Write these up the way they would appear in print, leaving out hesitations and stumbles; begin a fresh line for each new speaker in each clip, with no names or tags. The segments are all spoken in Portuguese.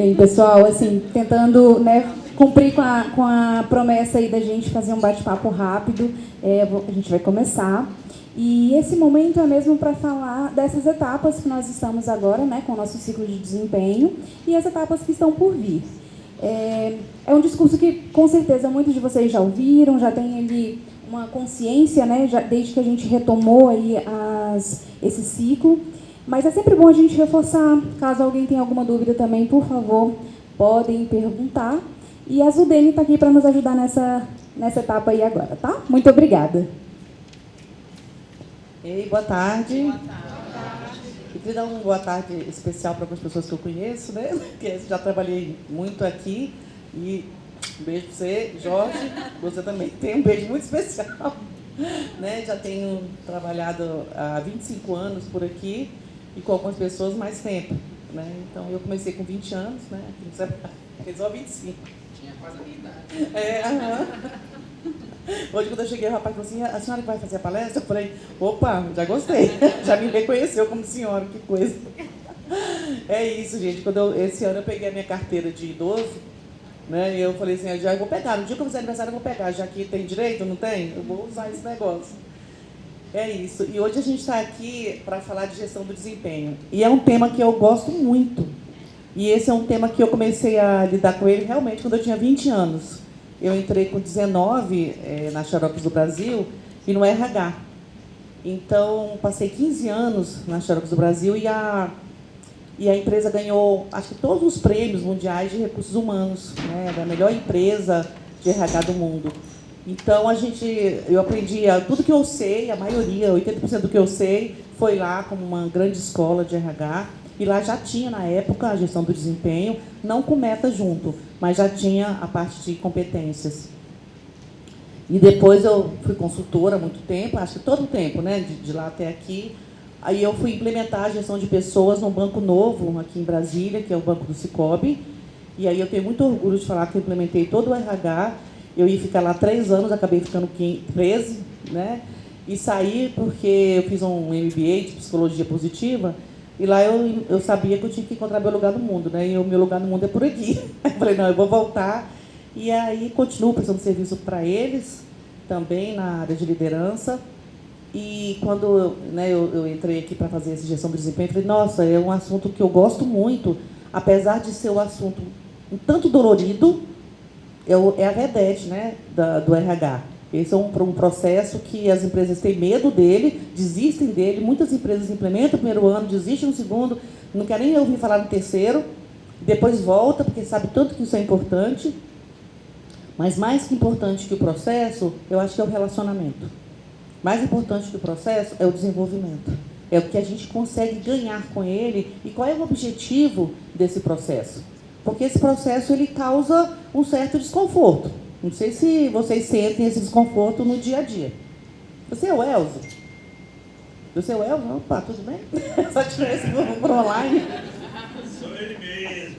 Bem, pessoal, assim, tentando, né, cumprir com a promessa aí da gente fazer um bate-papo rápido, a gente vai começar. E esse momento é mesmo para falar dessas etapas que nós estamos agora, né, com o nosso ciclo de desempenho, e as etapas que estão por vir. É um discurso que, com certeza, muitos de vocês já ouviram, já tem ali uma consciência, né, já, desde que a gente retomou aí esse ciclo. Mas é sempre bom a gente reforçar. Caso alguém tenha alguma dúvida também, por favor, podem perguntar. E a Zudene está aqui para nos ajudar nessa etapa aí agora, tá? Muito obrigada.
Ei, boa tarde. Boa tarde. Eu queria dar uma boa tarde especial para algumas pessoas que eu conheço, né? Porque já trabalhei muito aqui. E um beijo para você, Jorge. Você também tem um beijo muito especial. Né? Já tenho trabalhado há 25 anos por aqui e com algumas pessoas mais tempo. Né? Então, eu comecei com 20 anos, né? Só 25.
Tinha quase a minha idade.
Hoje, quando eu cheguei, o rapaz falou assim, a senhora que vai fazer a palestra? Eu falei, opa, já gostei. Já me reconheceu como senhora, que coisa. É isso, gente. Esse ano eu peguei a minha carteira de idoso, né? E eu falei assim, já vou pegar. No dia que eu fizer aniversário, eu vou pegar. Já que tem direito, não tem? Eu vou usar esse negócio. É isso. E hoje a gente está aqui para falar de gestão do desempenho. E é um tema que eu gosto muito. E esse é um tema que eu comecei a lidar com ele realmente quando eu tinha 20 anos. Eu entrei com 19 na Xerox do Brasil e no RH. Então, passei 15 anos na Xerox do Brasil e a empresa ganhou, acho que todos os prêmios mundiais de recursos humanos, né, da melhor empresa de RH do mundo. Então, eu aprendi tudo que eu sei, a maioria, 80% do que eu sei, foi lá como uma grande escola de RH. E lá já tinha, na época, a gestão do desempenho, não com meta junto, mas já tinha a parte de competências. E depois eu fui consultora há muito tempo, acho que todo o tempo, né, de lá até aqui. Aí eu fui implementar a gestão de pessoas num banco novo, aqui em Brasília, que é o Banco do Sicoob. E aí eu tenho muito orgulho de falar que eu implementei todo o RH. Eu ia ficar lá 3 anos, acabei ficando 13, né? E saí porque eu fiz um MBA de Psicologia Positiva, e lá eu sabia que eu tinha que encontrar meu lugar no mundo, né? E o meu lugar no mundo é por aqui. Eu falei, não, eu vou voltar. E aí continuo prestando serviço para eles, também na área de liderança. E quando, né, eu entrei aqui para fazer essa gestão do desempenho, eu falei, nossa, é um assunto que eu gosto muito, apesar de ser um assunto um tanto dolorido, é a VEDET, né, do RH. Esse é um processo que as empresas têm medo dele, desistem dele. Muitas empresas implementam o primeiro ano, desistem no segundo, não querem nem ouvir falar no terceiro, depois volta, porque sabe tanto que isso é importante. Mas mais que importante que o processo, eu acho que é o relacionamento. Mais importante que o processo é o desenvolvimento. É o que a gente consegue ganhar com ele e qual é o objetivo desse processo. Porque esse processo ele causa um certo desconforto. Não sei se vocês sentem esse desconforto no dia a dia. Você é o Elzo? Você é o Elzo? Opa, tudo bem? Só te conheço por online.
Sou ele mesmo.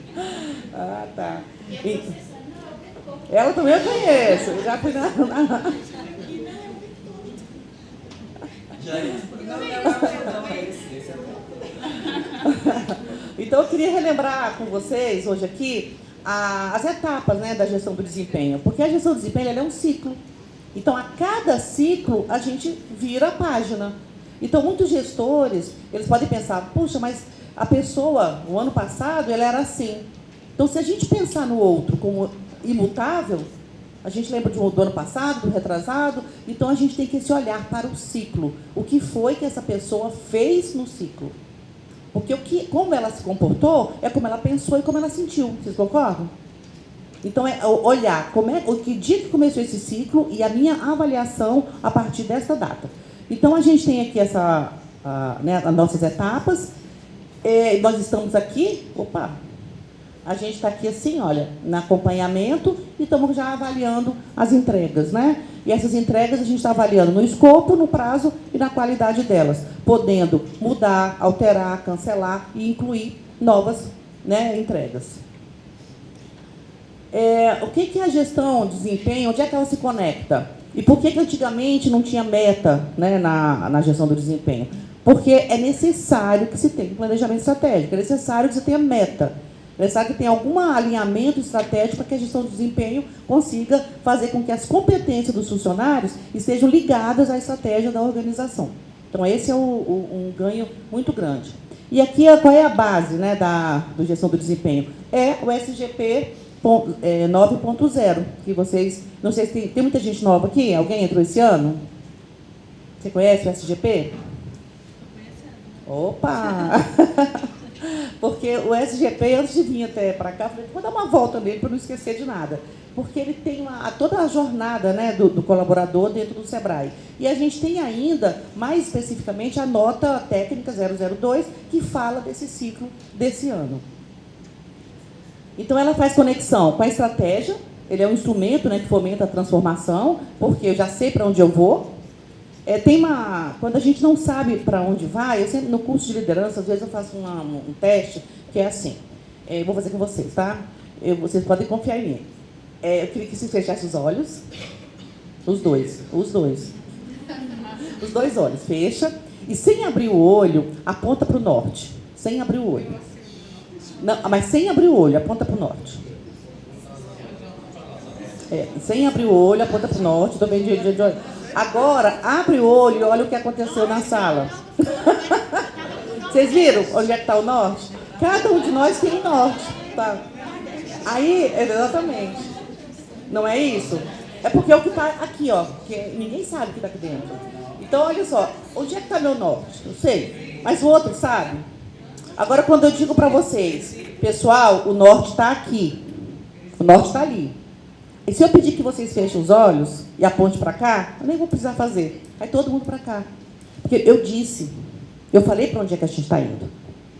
Ah, tá. Ela também eu conheço. Eu já fui na...
Já é esse.
Então, eu queria relembrar com vocês, hoje aqui, as etapas, né, da gestão do desempenho. Porque a gestão do desempenho ela é um ciclo. Então, a cada ciclo, a gente vira a página. Então, muitos gestores, eles podem pensar, puxa, mas a pessoa, o ano passado, ela era assim. Então, se a gente pensar no outro como imutável, a gente lembra do ano passado, do retrasado, então a gente tem que se olhar para o ciclo. O que foi que essa pessoa fez no ciclo? Porque como ela se comportou, é como ela pensou e como ela sentiu. Vocês concordam? Então, é olhar que dia que começou esse ciclo e a minha avaliação a partir dessa data. Então, a gente tem aqui né, as nossas etapas. Nós estamos aqui... Opa! A gente está aqui assim, olha, no acompanhamento e estamos já avaliando as entregas, né? E essas entregas a gente está avaliando no escopo, no prazo e na qualidade delas, podendo mudar, alterar, cancelar e incluir novas, né, entregas. O que é a gestão de desempenho? Onde é que ela se conecta? E por que antigamente não tinha meta, né, na gestão do desempenho? Porque é necessário que se tenha um planejamento estratégico, é necessário que se tenha meta. É necessário que tenha algum alinhamento estratégico para que a gestão de desempenho consiga fazer com que as competências dos funcionários estejam ligadas à estratégia da organização. Então, esse é um ganho muito grande. E aqui, qual é a base, né, do gestão do desempenho? É o SGP 9.0, que vocês... Não sei se tem muita gente nova aqui. Alguém entrou esse ano? Você conhece o SGP? Opa! Porque o SGP, antes de vir até para cá, eu falei, vou dar uma volta nele para não esquecer de nada. Porque ele tem toda a jornada, né, do colaborador dentro do SEBRAE. E a gente tem ainda, mais especificamente, a nota técnica 002, que fala desse ciclo desse ano. Então, ela faz conexão com a estratégia, ele é um instrumento, né, que fomenta a transformação, porque eu já sei para onde eu vou. Quando a gente não sabe para onde vai, eu sempre, no curso de liderança, às vezes eu faço um teste que é assim, vou fazer com vocês, tá? Vocês podem confiar em mim. Eu queria que vocês fechassem os olhos, os dois olhos, fecha, e sem abrir o olho, aponta para o norte, sem abrir o olho. Não, mas sem abrir o olho, aponta para o norte. Sem abrir o olho, aponta para o norte, estou bem de olho. Agora, abre o olho e olha o que aconteceu na sala. Vocês viram onde é que está o norte? Cada um de nós tem um norte. Tá? Aí, exatamente. Não é isso? É porque é o que está aqui, ó. Que ninguém sabe o que está aqui dentro. Então, olha só. Onde é que está meu norte? Eu sei. Mas o outro sabe? Agora, quando eu digo para vocês, pessoal, o norte está aqui. O norte está ali. E se eu pedir que vocês fechem os olhos e aponte para cá, eu nem vou precisar fazer. Vai todo mundo para cá. Porque eu falei para onde é que a gente está indo.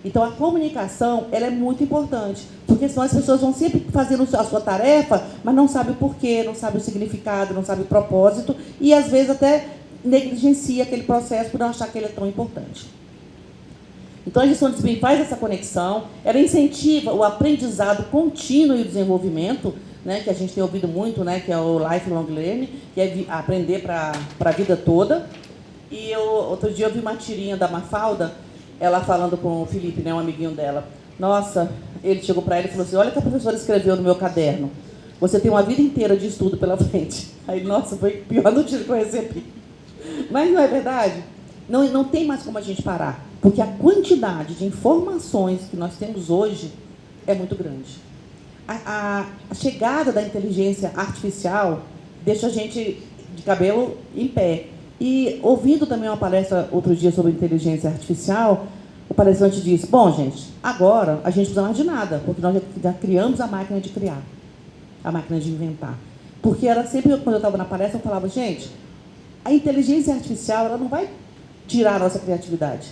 Então, a comunicação, ela é muito importante, porque senão as pessoas vão sempre fazendo a sua tarefa, mas não sabem o porquê, não sabem o significado, não sabem o propósito, e às vezes até negligencia aquele processo por não achar que ele é tão importante. Então, a gestão de desempenho faz essa conexão, ela incentiva o aprendizado contínuo e o desenvolvimento, né, que a gente tem ouvido muito, né, que é o lifelong learning, que é aprender para a vida toda. E outro dia eu vi uma tirinha da Mafalda, ela falando com o Felipe, né, um amiguinho dela. Nossa, ele chegou para ela e falou assim, olha o que a professora escreveu no meu caderno. Você tem uma vida inteira de estudo pela frente. Aí, nossa, foi a pior notícia que eu recebi. Mas não é verdade? Não tem mais como a gente parar, porque a quantidade de informações que nós temos hoje é muito grande. A chegada da inteligência artificial deixa a gente de cabelo em pé. E, ouvindo também uma palestra outro dia sobre inteligência artificial, o palestrante disse, bom, gente, agora a gente não precisa mais de nada, porque nós já criamos a máquina de criar, a máquina de inventar. Porque era sempre, quando eu estava na palestra, eu falava, gente, a inteligência artificial ela não vai tirar a nossa criatividade.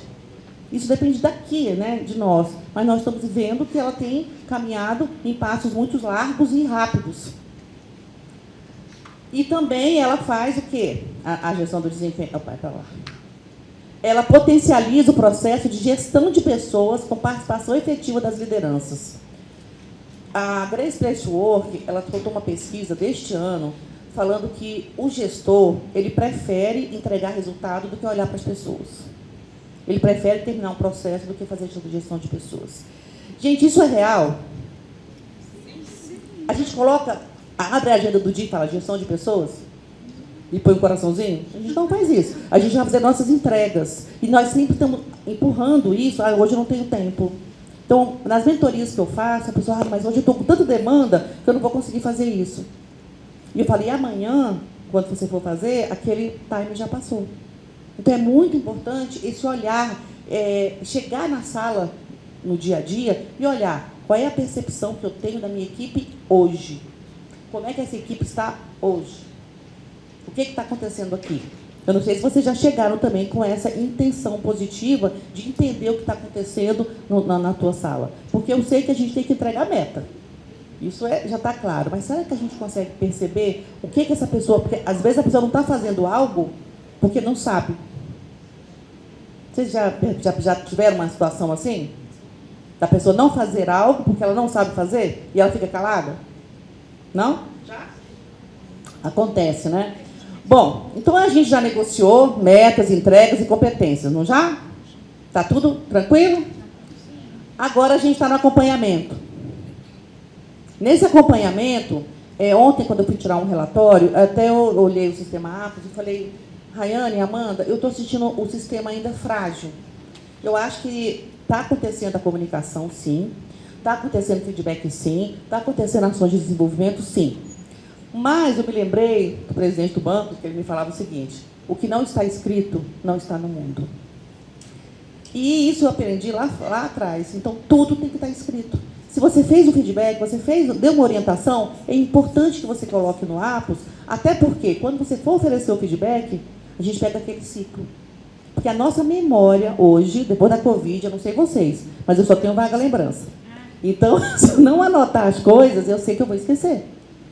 Isso depende daqui, né, de nós. Mas nós estamos vendo que ela tem caminhado em passos muito largos e rápidos. E também ela faz o quê? A gestão do desempenho. Opa, para lá. Ela potencializa o processo de gestão de pessoas com participação efetiva das lideranças. A Great Place to Work, ela soltou uma pesquisa deste ano falando que o gestor, ele prefere entregar resultado do que olhar para as pessoas. Ele prefere terminar um processo do que fazer gestão de pessoas. Gente, isso é real? A gente abre a agenda do dia e fala gestão de pessoas e põe um coraçãozinho? A gente não faz isso. A gente vai fazer nossas entregas. E nós sempre estamos empurrando isso. Hoje eu não tenho tempo. Então, nas mentorias que eu faço, a pessoa, mas hoje eu estou com tanta demanda que eu não vou conseguir fazer isso. E eu falei, amanhã, quando você for fazer, aquele time já passou. Então, é muito importante esse olhar, chegar na sala, no dia a dia, e olhar qual é a percepção que eu tenho da minha equipe hoje. Como é que essa equipe está hoje? O que está acontecendo aqui? Eu não sei se vocês já chegaram também com essa intenção positiva de entender o que está acontecendo na tua sala. Porque eu sei que a gente tem que entregar a meta. Isso já está claro. Mas será que a gente consegue perceber o que essa pessoa... Porque, às vezes, a pessoa não está fazendo algo porque não sabe. Vocês já tiveram uma situação assim? Da pessoa não fazer algo porque ela não sabe fazer e ela fica calada? Não? Já? Acontece, né? Bom, então a gente já negociou metas, entregas e competências, não já? Tá tudo tranquilo? Agora a gente está no acompanhamento. Nesse acompanhamento, ontem, quando eu fui tirar um relatório, até eu olhei o sistema APOS e falei, Rayane, Amanda, eu estou sentindo o sistema ainda frágil. Eu acho que está acontecendo a comunicação, sim. Está acontecendo feedback, sim. Está acontecendo ações de desenvolvimento, sim. Mas eu me lembrei do presidente do banco, que ele me falava o seguinte, o que não está escrito não está no mundo. E isso eu aprendi lá atrás. Então, tudo tem que estar escrito. Se você fez um feedback, deu uma orientação, é importante que você coloque no APOS, até porque, quando você for oferecer o feedback, a gente pega aquele ciclo. Porque a nossa memória hoje, depois da Covid, eu não sei vocês, mas eu só tenho vaga lembrança. Então, se eu não anotar as coisas, eu sei que eu vou esquecer.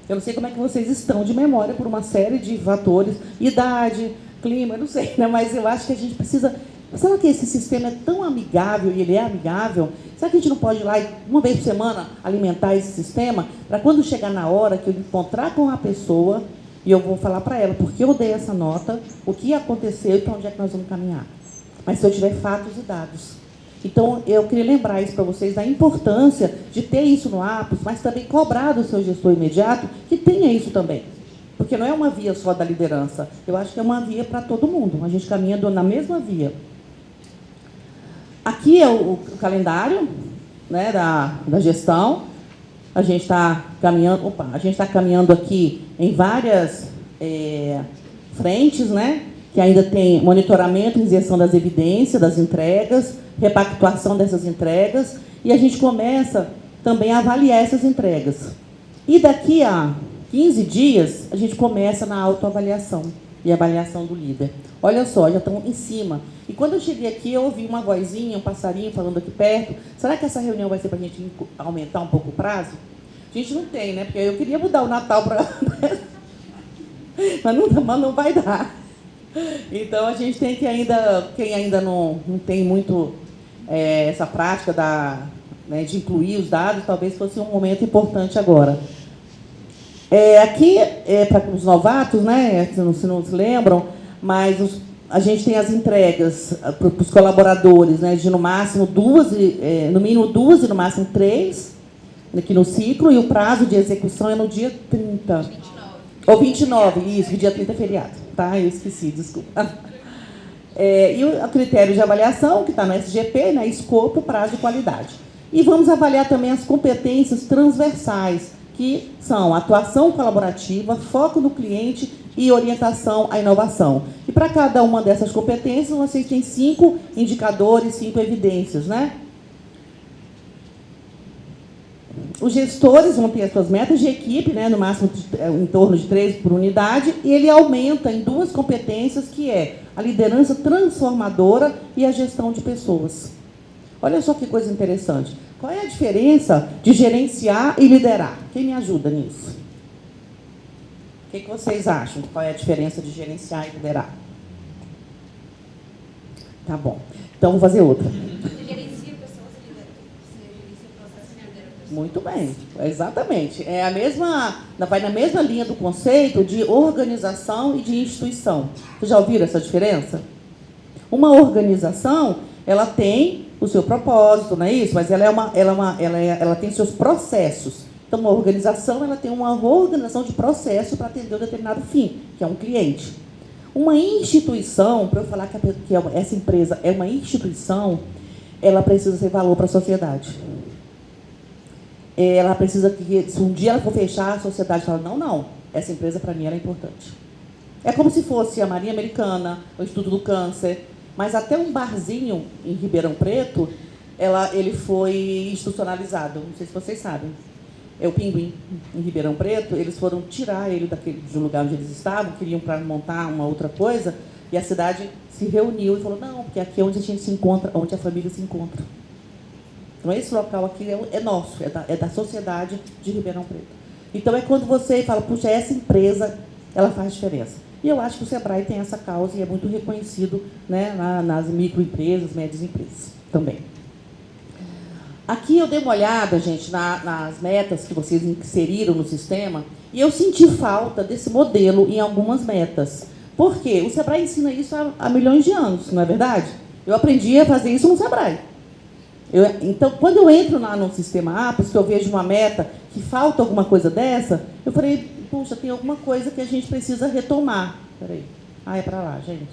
Eu não sei como é que vocês estão de memória por uma série de fatores, idade, clima, eu não sei, né? Mas eu acho que a gente precisa... Será que esse sistema é tão amigável, e ele é amigável? Será que a gente não pode ir lá, uma vez por semana, alimentar esse sistema, para quando chegar na hora que eu encontrar com a pessoa, e eu vou falar para ela por que eu dei essa nota, o que aconteceu e para onde é que nós vamos caminhar. Mas se eu tiver fatos e dados. Então, eu queria lembrar isso para vocês, da importância de ter isso no APOS, mas também cobrar do seu gestor imediato que tenha isso também. Porque não é uma via só da liderança. Eu acho que é uma via para todo mundo. A gente caminha na mesma via. Aqui é o calendário, né, da gestão. A gente está caminhando aqui em várias frentes, né, que ainda tem monitoramento e inserção das evidências, das entregas, repactuação dessas entregas, e a gente começa também a avaliar essas entregas. E daqui a 15 dias, a gente começa na autoavaliação e avaliação do líder. Olha só, já estão em cima. E quando eu cheguei aqui, eu ouvi uma vozinha, um passarinho falando aqui perto. Será que essa reunião vai ser para a gente aumentar um pouco o prazo? A gente não tem, né? Porque eu queria mudar o Natal para... mas não vai dar. Então, a gente tem que ainda... Quem ainda não tem muito essa prática de incluir os dados, talvez fosse um momento importante agora. Aqui, para os novatos, né, se não se lembram, mas a gente tem as entregas para os colaboradores, né, de no máximo no mínimo duas e no máximo 3, aqui no ciclo, e o prazo de execução é no dia 30. 29. Ou 29, isso, o dia 30 é feriado. Tá? Eu esqueci, desculpa. E o critério de avaliação, que está no SGP, né, escopo, prazo e qualidade. E vamos avaliar também as competências transversais, que são atuação colaborativa, foco no cliente e orientação à inovação. E para cada uma dessas competências, vocês têm 5 indicadores, 5 evidências, né? Os gestores vão ter as suas metas de equipe, né, no máximo em torno de 3 por unidade, e ele aumenta em 2 competências, que é a liderança transformadora e a gestão de pessoas. Olha só que coisa interessante. Qual é a diferença de gerenciar e liderar? Quem me ajuda nisso? O que vocês acham? Qual é a diferença de gerenciar e liderar? Tá bom. Então, vou fazer outra.
Você gerencia pessoas e lidera. Você gerencia o processo e lidera pessoas.
Muito bem, exatamente. Vai na mesma linha do conceito de organização e de instituição. Vocês já ouviram essa diferença? Uma organização, ela tem o seu propósito, não é isso? Mas ela tem seus processos. Então, uma organização, ela tem uma organização de processo para atender um determinado fim, que é um cliente. Uma instituição, para eu falar que essa empresa é uma instituição, ela precisa ser valor para a sociedade. Ela precisa que, se um dia ela for fechar, a sociedade fala, não, essa empresa para mim ela é importante. É como se fosse a Marinha Americana, o Instituto do Câncer, mas até um barzinho em Ribeirão Preto, ele foi institucionalizado. Não sei se vocês sabem. É o Pinguim, em Ribeirão Preto. Eles foram tirar ele do lugar onde eles estavam, queriam para montar uma outra coisa, e a cidade se reuniu e falou, não, porque aqui é onde a gente se encontra, onde a família se encontra. Então, esse local aqui é nosso, é da sociedade de Ribeirão Preto. Então, é quando você fala, puxa, essa empresa, ela faz diferença. E eu acho que o Sebrae tem essa causa e é muito reconhecido, né, nas microempresas, médias empresas também. Aqui eu dei uma olhada, gente, nas metas que vocês inseriram no sistema, e eu senti falta desse modelo em algumas metas. Por quê? O Sebrae ensina isso há milhões de anos, não é verdade? Eu aprendi a fazer isso no Sebrae. Então, quando eu entro no sistema APOS, que eu vejo uma meta que falta alguma coisa dessa, eu falei, puxa, tem alguma coisa que a gente precisa retomar. Peraí. Ah, é para lá, gente.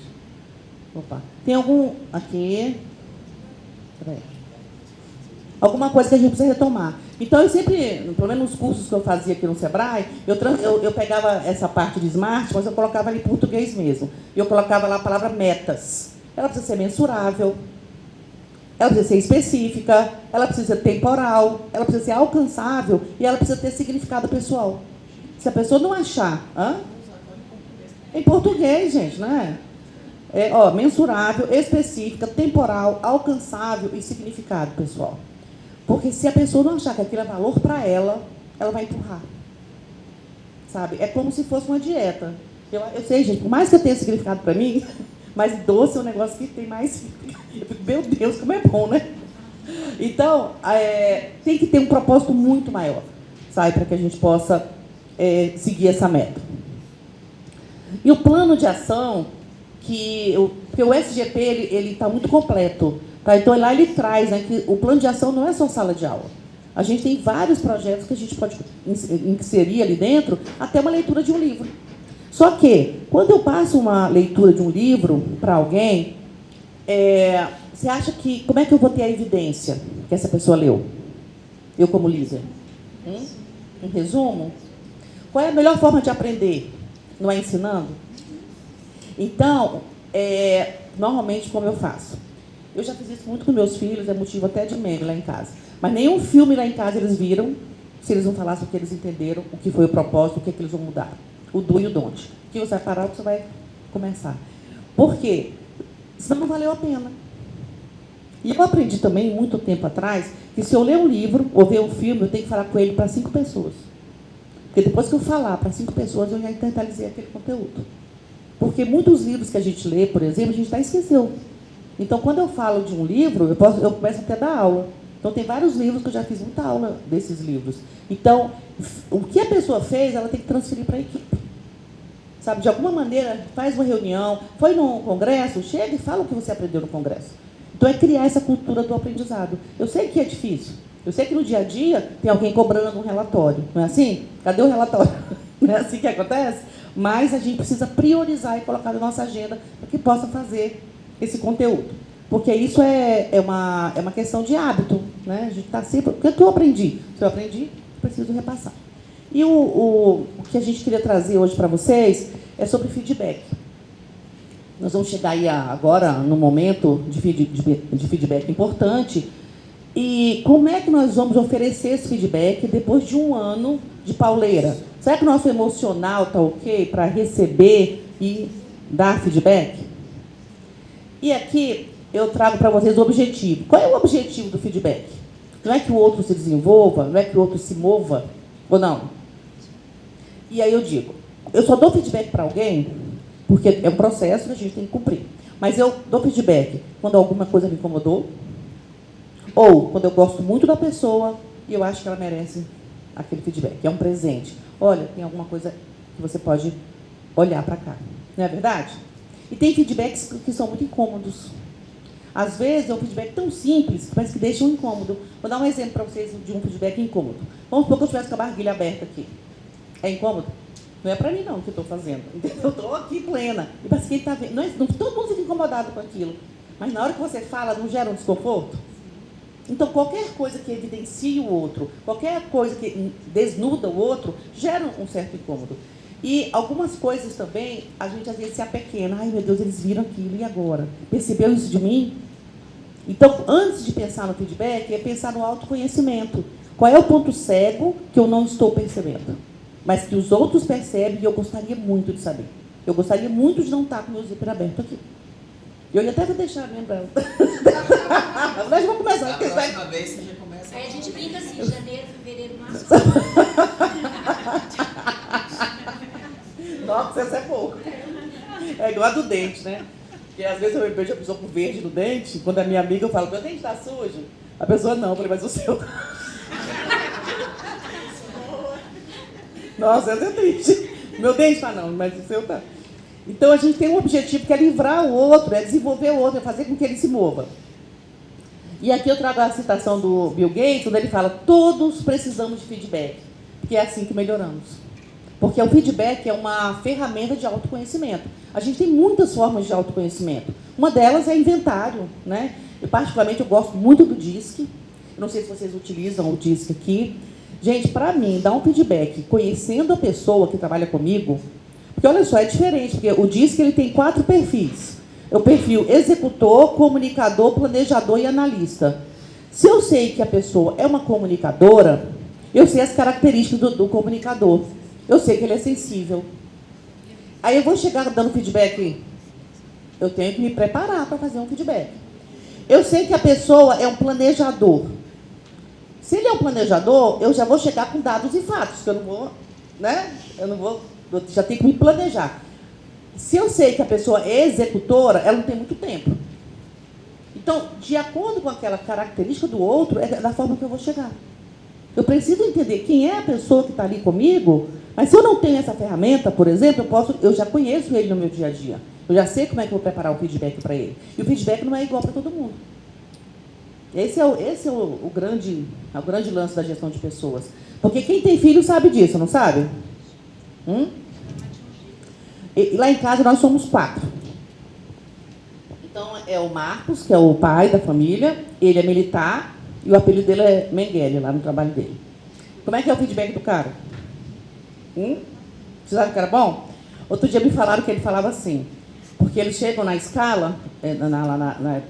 Opa. Tem algum... Aqui. Peraí. Alguma coisa que a gente precisa retomar. Então, eu sempre, pelo menos nos cursos que eu fazia aqui no Sebrae, eu pegava essa parte de smart, mas eu colocava ali em português mesmo. E eu colocava lá a palavra metas. Ela precisa ser mensurável, ela precisa ser específica, ela precisa ser temporal, ela precisa ser alcançável e ela precisa ter significado pessoal. Se a pessoa não achar... Em português, gente, né? Mensurável, específica, temporal, alcançável e significado pessoal. Porque se a pessoa não achar que aquilo é valor para ela, ela vai empurrar. Sabe? É como se fosse uma dieta. Eu sei, gente, por mais que eu tenha significado para mim, mas doce é um negócio que tem mais... Meu Deus, como é bom, né? Então, tem que ter um propósito muito maior, sabe? Para que a gente possa seguir essa meta. E o plano de ação, porque o SGP ele está muito completo. Tá? Então, lá ele traz, né, que o plano de ação não é só sala de aula. A gente tem vários projetos que a gente pode inserir ali dentro, até uma leitura de um livro. Só que, quando eu passo uma leitura de um livro para alguém, você acha que... Como é que eu vou ter a evidência que essa pessoa leu? Eu, como líder. Um resumo? Qual é a melhor forma de aprender? Não é ensinando? Então, normalmente, como eu faço? Eu já fiz isso muito com meus filhos, é motivo até de meme lá em casa. Mas nenhum filme lá em casa eles viram, se eles não falassem o que eles entenderam, o que foi o propósito, o que eles vão mudar. O do e o don't. O que você vai parar, o que você vai começar. Por quê? Senão não valeu a pena. E eu aprendi também, muito tempo atrás, que se eu ler um livro ou ver um filme, eu tenho que falar com ele para 5 pessoas. Porque depois que eu falar para 5 pessoas, eu já internalizei aquele conteúdo. Porque muitos livros que a gente lê, por exemplo, a gente já esqueceu. Então, quando eu falo de um livro, eu começo até a dar aula. Então, tem vários livros que eu já fiz muita aula desses livros. Então, o que a pessoa fez, ela tem que transferir para a equipe. Sabe, de alguma maneira, faz uma reunião, foi num congresso, chega e fala o que você aprendeu no congresso. Então, é criar essa cultura do aprendizado. Eu sei que é difícil. Eu sei que no dia a dia tem alguém cobrando um relatório. Não é assim? Cadê o relatório? Não é assim que acontece? Mas a gente precisa priorizar e colocar na nossa agenda para que possa fazer esse conteúdo. Porque isso é uma questão de hábito. Né? A gente está sempre... O que eu aprendi? Se eu aprendi, preciso repassar. E o que a gente queria trazer hoje para vocês é sobre feedback. Nós vamos chegar aí agora no momento de feedback importante. E como é que nós vamos oferecer esse feedback depois de um ano de pauleira? Será que o nosso emocional está ok para receber e dar feedback? E aqui eu trago para vocês o objetivo. Qual é o objetivo do feedback? Não é que o outro se desenvolva, não é que o outro se mova, ou não? E aí eu digo, eu só dou feedback para alguém porque é um processo que a gente tem que cumprir. Mas eu dou feedback quando alguma coisa me incomodou, ou quando eu gosto muito da pessoa e eu acho que ela merece aquele feedback. É um presente. Olha, tem alguma coisa que você pode olhar para cá. Não é verdade? E tem feedbacks que são muito incômodos. Às vezes é um feedback tão simples que parece que deixa um incômodo. Vou dar um exemplo para vocês de um feedback incômodo. Vamos supor que eu estivesse com a barriguilha aberta aqui. É incômodo? Não é para mim, não, que eu estou fazendo. Eu estou aqui plena. E parece que ele está vendo. Não, todo mundo fica incomodado com aquilo. Mas na hora que você fala, não gera um desconforto? Então, qualquer coisa que evidencie o outro, qualquer coisa que desnuda o outro, gera um certo incômodo. E algumas coisas também, a gente às vezes se apequena. Ai, meu Deus, eles viram aquilo, e agora? Percebeu isso de mim? Então, antes de pensar no feedback, é pensar no autoconhecimento. Qual é o ponto cego que eu não estou percebendo? Mas que os outros percebem e eu gostaria muito de saber. Eu gostaria muito de não estar com o meu zíper aberto aqui. Eu ia até deixar lembrando. Nós vamos começar.
A próxima vez você já começa.
Aí a gente brinca assim, janeiro, fevereiro, março.
Nossa, essa é pouco. É igual a do dente, né? Porque às vezes eu vejo a pessoa com verde no dente, quando é minha amiga, eu falo, meu dente está sujo. A pessoa não, eu falei, mas o seu. Nossa, essa é triste. Meu dente está não, mas o seu está. Então, a gente tem um objetivo que é livrar o outro, é desenvolver o outro, é fazer com que ele se mova. E aqui eu trago a citação do Bill Gates, onde ele fala, todos precisamos de feedback. porque é assim que melhoramos. Porque o feedback é uma ferramenta de autoconhecimento. A gente tem muitas formas de autoconhecimento. Uma delas é inventário, né? Eu, particularmente, eu gosto muito do DISC. Eu não sei se vocês utilizam o DISC aqui. Gente, para mim, dar um feedback conhecendo a pessoa que trabalha comigo, porque olha só, é diferente, porque o DISC ele tem 4 perfis. É o perfil executor, comunicador, planejador e analista. Se eu sei que a pessoa é uma comunicadora, eu sei as características do comunicador. Eu sei que ele é sensível. Aí eu vou chegar dando feedback, eu tenho que me preparar para fazer um feedback. Eu sei que a pessoa é um planejador. Se ele é um planejador, eu já vou chegar com dados e fatos, que eu não vou, né? Eu já tenho que me planejar. Se eu sei que a pessoa é executora, ela não tem muito tempo. Então, de acordo com aquela característica do outro, é da forma que eu vou chegar. Eu preciso entender quem é a pessoa que está ali comigo, mas se eu não tenho essa ferramenta, por exemplo, eu já conheço ele no meu dia a dia. Eu já sei como é que eu vou preparar o feedback para ele. E o feedback não é igual para todo mundo. Esse é o grande lance da gestão de pessoas. Porque quem tem filho sabe disso, não sabe? E lá em casa nós somos 4. Então é o Marcos, que é o pai da família, ele é militar e o apelido dele é Mengele, lá no trabalho dele. Como é que é o feedback do cara? Vocês sabem que era bom? Outro dia me falaram que ele falava assim, porque eles chegam na escala,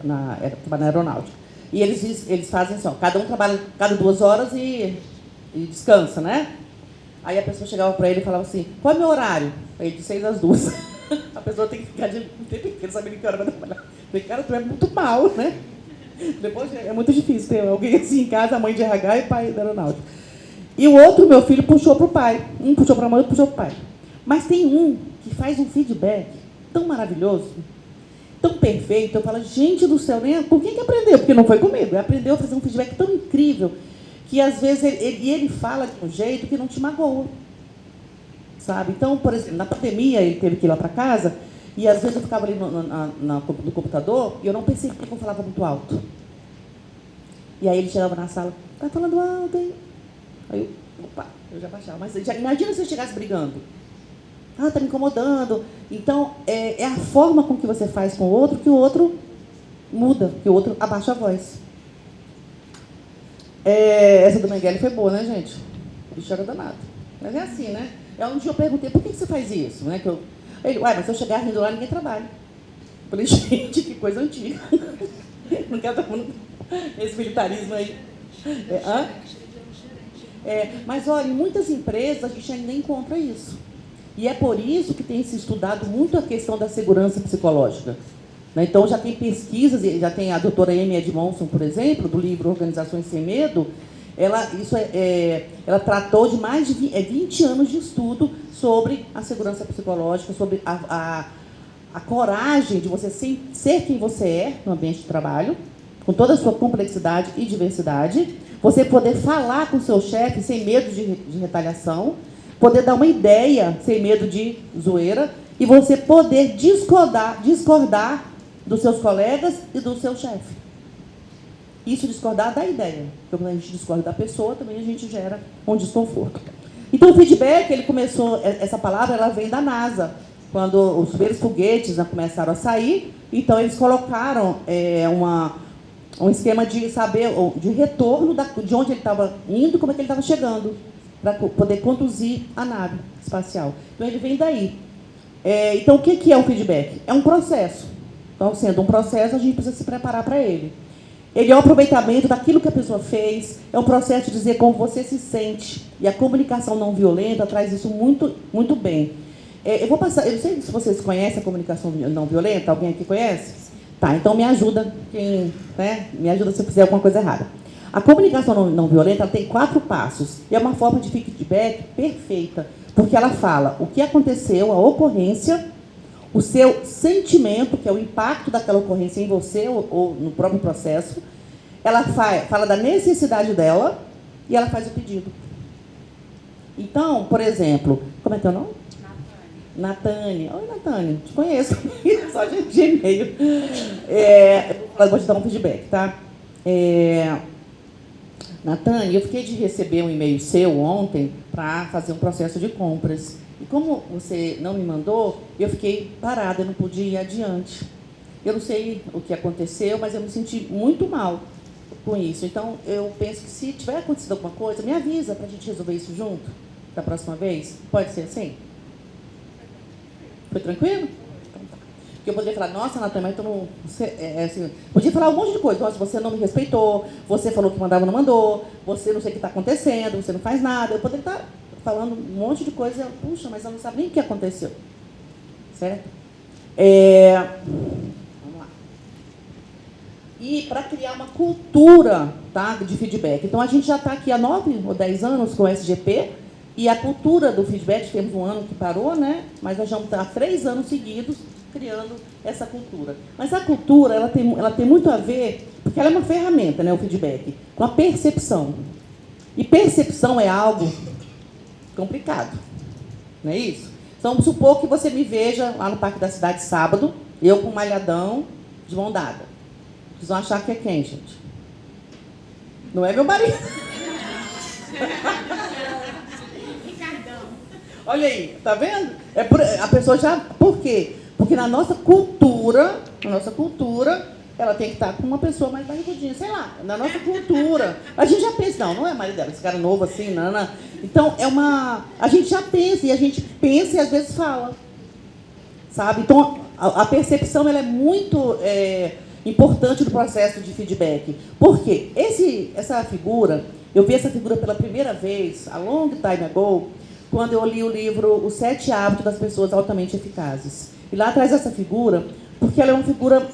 na aeronáutica, e eles fazem assim, ó, cada um trabalha cada 2 horas e descansa, né? Aí a pessoa chegava para ele e falava assim, qual é o meu horário? Aí de 6 às 2. A pessoa tem que ficar o tempo inteiro sabendo que hora vai trabalhar. Eu falei, cara, tu é muito mal, né? Depois é muito difícil ter alguém assim em casa, a mãe de RH e pai da aeronáutica. E o outro, meu filho, puxou para o pai. Um puxou para a mãe, outro puxou para o pai. Mas tem um que faz um feedback tão maravilhoso, tão perfeito. Eu falo, gente do céu, nem com quem que aprendeu? Porque não foi comigo. Ele aprendeu a fazer um feedback tão incrível que, às vezes, ele fala de um jeito que não te magoa. Sabe? Então, por exemplo, na pandemia, ele teve que ir lá para casa e, às vezes, eu ficava ali no computador e eu não percebia que eu falava muito alto. E aí ele chegava na sala, tá falando alto, hein? Aí eu já baixava. Mas imagina se eu chegasse brigando. Ah, tá me incomodando. Então, é a forma com que você faz com o outro que o outro muda, que o outro abaixa a voz. Essa do Mengele foi boa, né, gente? O bicho era danado. Mas é assim, né? Um dia eu perguntei, por que você faz isso? Né? Ele, mas se eu chegar rindo lá, ninguém trabalha. Eu falei, gente, que coisa antiga. Não quero estar falando esse militarismo aí. Mas, olha, em muitas empresas a gente ainda encontra isso. E é por isso que tem se estudado muito a questão da segurança psicológica. Né? Então, já tem pesquisas, já tem a doutora Amy Edmondson, por exemplo, do livro Organizações Sem Medo. Ela tratou de mais de 20 anos de estudo sobre a segurança psicológica, sobre a coragem de você ser quem você é no ambiente de trabalho, com toda a sua complexidade e diversidade, você poder falar com o seu chefe sem medo de retaliação, poder dar uma ideia sem medo de zoeira e você poder discordar dos seus colegas e do seu chefe. Isso discordar da ideia. Porque quando a gente discorda da pessoa, também a gente gera um desconforto. Então, o feedback, ele começou, essa palavra, ela vem da NASA. Quando os primeiros foguetes começaram a sair, então eles colocaram um esquema de saber, de retorno de onde ele estava indo e como é que ele estava chegando, para poder conduzir a nave espacial. Então, ele vem daí. Então, o que é o feedback? É um processo. Então, sendo um processo, a gente precisa se preparar para ele. Ele é o aproveitamento daquilo que a pessoa fez, é um processo de dizer como você se sente. E a comunicação não violenta traz isso muito, muito bem. Eu vou passar, eu não sei se vocês conhecem a comunicação não violenta, alguém aqui conhece? Tá, então me ajuda, me ajuda se eu fizer alguma coisa errada. A comunicação não violenta tem 4 passos, e é uma forma de feedback perfeita, porque ela fala o que aconteceu, a ocorrência, o seu sentimento, que é o impacto daquela ocorrência em você ou no próprio processo. Ela fala da necessidade dela e ela faz o pedido. Então, por exemplo, como é teu nome? Natânia. Oi, Natânia, te conheço. Só de e-mail. Eu vou te dar um feedback, tá? Natane, eu fiquei de receber um e-mail seu ontem para fazer um processo de compras. E como você não me mandou, eu fiquei parada, eu não podia ir adiante. Eu não sei o que aconteceu, mas eu me senti muito mal com isso. Então, eu penso que se tiver acontecido alguma coisa, me avisa para a gente resolver isso junto, da próxima vez. Pode ser assim? Foi tranquilo? Então, tá. Porque eu poderia falar, nossa, Natane, mas tu não... assim, podia falar um monte de coisa. Nossa, você não me respeitou, você falou que mandava, não mandou, você não sei o que está acontecendo, você não faz nada. Eu poderia estar falando um monte de coisa, puxa, mas ela não sabe nem o que aconteceu. Certo? Vamos lá. E para criar uma cultura, tá, de feedback. Então, a gente já está aqui há 9 ou 10 anos com o SGP, e a cultura do feedback, temos um ano que parou, né? Mas nós já estamos há 3 anos seguidos criando essa cultura. Mas a cultura, ela tem muito a ver, porque ela é uma ferramenta, né, o feedback, com a percepção. E percepção é algo complicado, não é isso? Então, vamos supor que você me veja lá no Parque da Cidade sábado, eu com um malhadão, de mão dada. Vocês vão achar que é quem, gente? Não é meu marido. Olha aí, tá vendo? A pessoa já... Por quê? Porque na nossa cultura, ela tem que estar com uma pessoa mais barrigudinha, sei lá, na nossa cultura. A gente já pensa, não é marido dela, esse cara novo assim, nana. Então, a gente já pensa, e às vezes fala. Sabe? Então, a percepção, ela é muito importante no processo de feedback. Por quê? Essa figura, eu vi essa figura pela primeira vez, a long time ago, quando eu li o livro Os 7 Hábitos das Pessoas Altamente Eficazes. E lá traz essa figura, porque ela é uma figura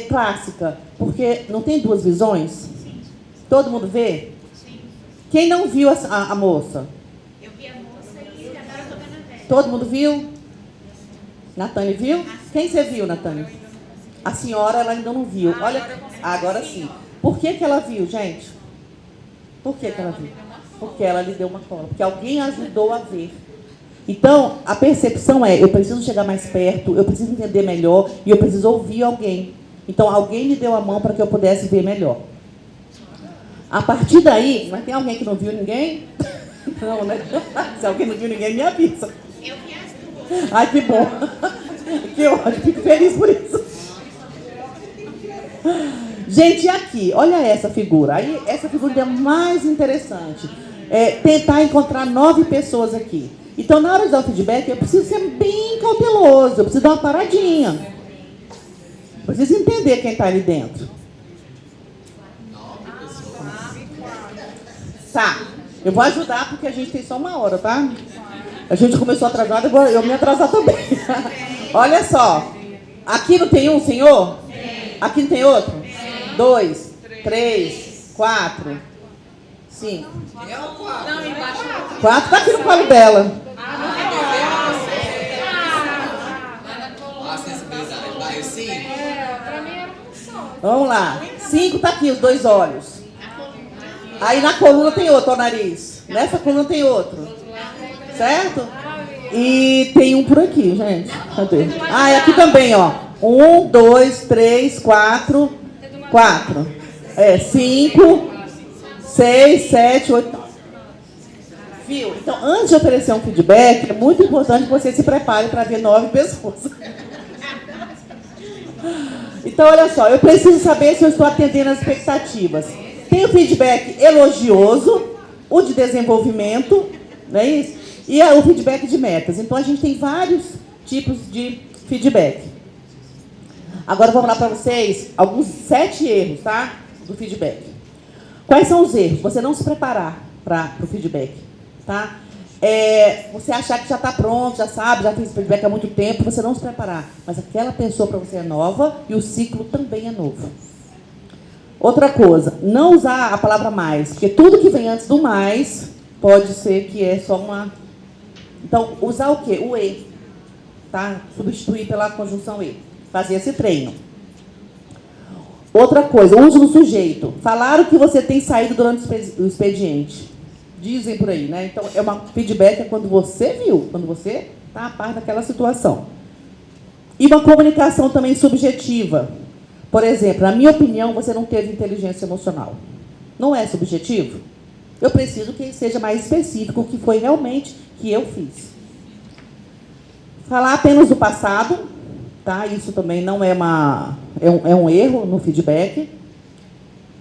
clássica, porque não tem 2 visões? Sim. Todo mundo vê? Sim. Quem não viu a moça?
Eu vi a moça e agora eu tô vendo a velha.
Todo mundo viu? Natane viu? Quem você viu, Natane? A senhora, ela ainda não viu. Olha, agora sim. Por que ela viu, gente? Por que ela viu? Porque ela lhe deu uma cola. Porque alguém ajudou a ver. Então, a percepção eu preciso chegar mais perto, eu preciso entender melhor e eu preciso ouvir alguém. Então, alguém me deu a mão para que eu pudesse ver melhor. A partir daí, mas tem alguém que não viu ninguém? Não, né? Se alguém não viu ninguém, me avisa.
Eu vi as 2.
Ai, que bom. Que ótimo, fico feliz por isso. Gente, aqui, olha essa figura. Aí, essa figura é mais interessante. Tentar encontrar 9 pessoas aqui. Então, na hora de dar o feedback, eu preciso ser bem cauteloso, eu preciso dar uma paradinha. Eu preciso entender quem está ali dentro.
9 pessoas.
Tá, eu vou ajudar porque a gente tem só 1 hora, tá? A gente começou atrasado, eu me atrasar também. Olha só, aqui não tem um, senhor? Aqui não tem outro? 2, 3, 4, 5. 4 tá aqui no colo dela.
A sensibilidade. Vai, 5.
Vamos lá. 5 tá aqui, os 2 olhos. Aí na coluna tem outro, ó, o nariz. Nessa coluna tem outro. Certo? E tem um por aqui, gente. Cadê? Ah, e aqui também, ó. 1, 2, 3, 4. 4. 5, 6, 7, 8. Viu? Então, antes de oferecer um feedback, é muito importante que você se prepare para ver 9 pessoas. Então, olha só, eu preciso saber se eu estou atendendo às expectativas. Tem o feedback elogioso, o de desenvolvimento, não é isso? E o feedback de metas. Então, a gente tem vários tipos de feedback. Agora, eu vou falar para vocês alguns 7 erros, tá? Do feedback. Quais são os erros? Você não se preparar para o feedback. Tá? Você achar que já está pronto, já sabe, já fez feedback há muito tempo, você não se preparar. Mas aquela pessoa para você é nova e o ciclo também é novo. Outra coisa, não usar a palavra mais, porque tudo que vem antes do mais pode ser que é só uma... Então, usar o quê? O E. Tá? Substituir pela conjunção E. Fazer esse treino. Outra coisa, uso no sujeito. Falaram que você tem saído durante o expediente. Dizem por aí, né? Então, feedback é quando você viu, quando você está a par daquela situação. E uma comunicação também subjetiva. Por exemplo, na minha opinião, você não teve inteligência emocional. Não é subjetivo? eu preciso que seja mais específico o que foi realmente que eu fiz. Falar apenas do passado, tá? Isso também não é um erro no feedback,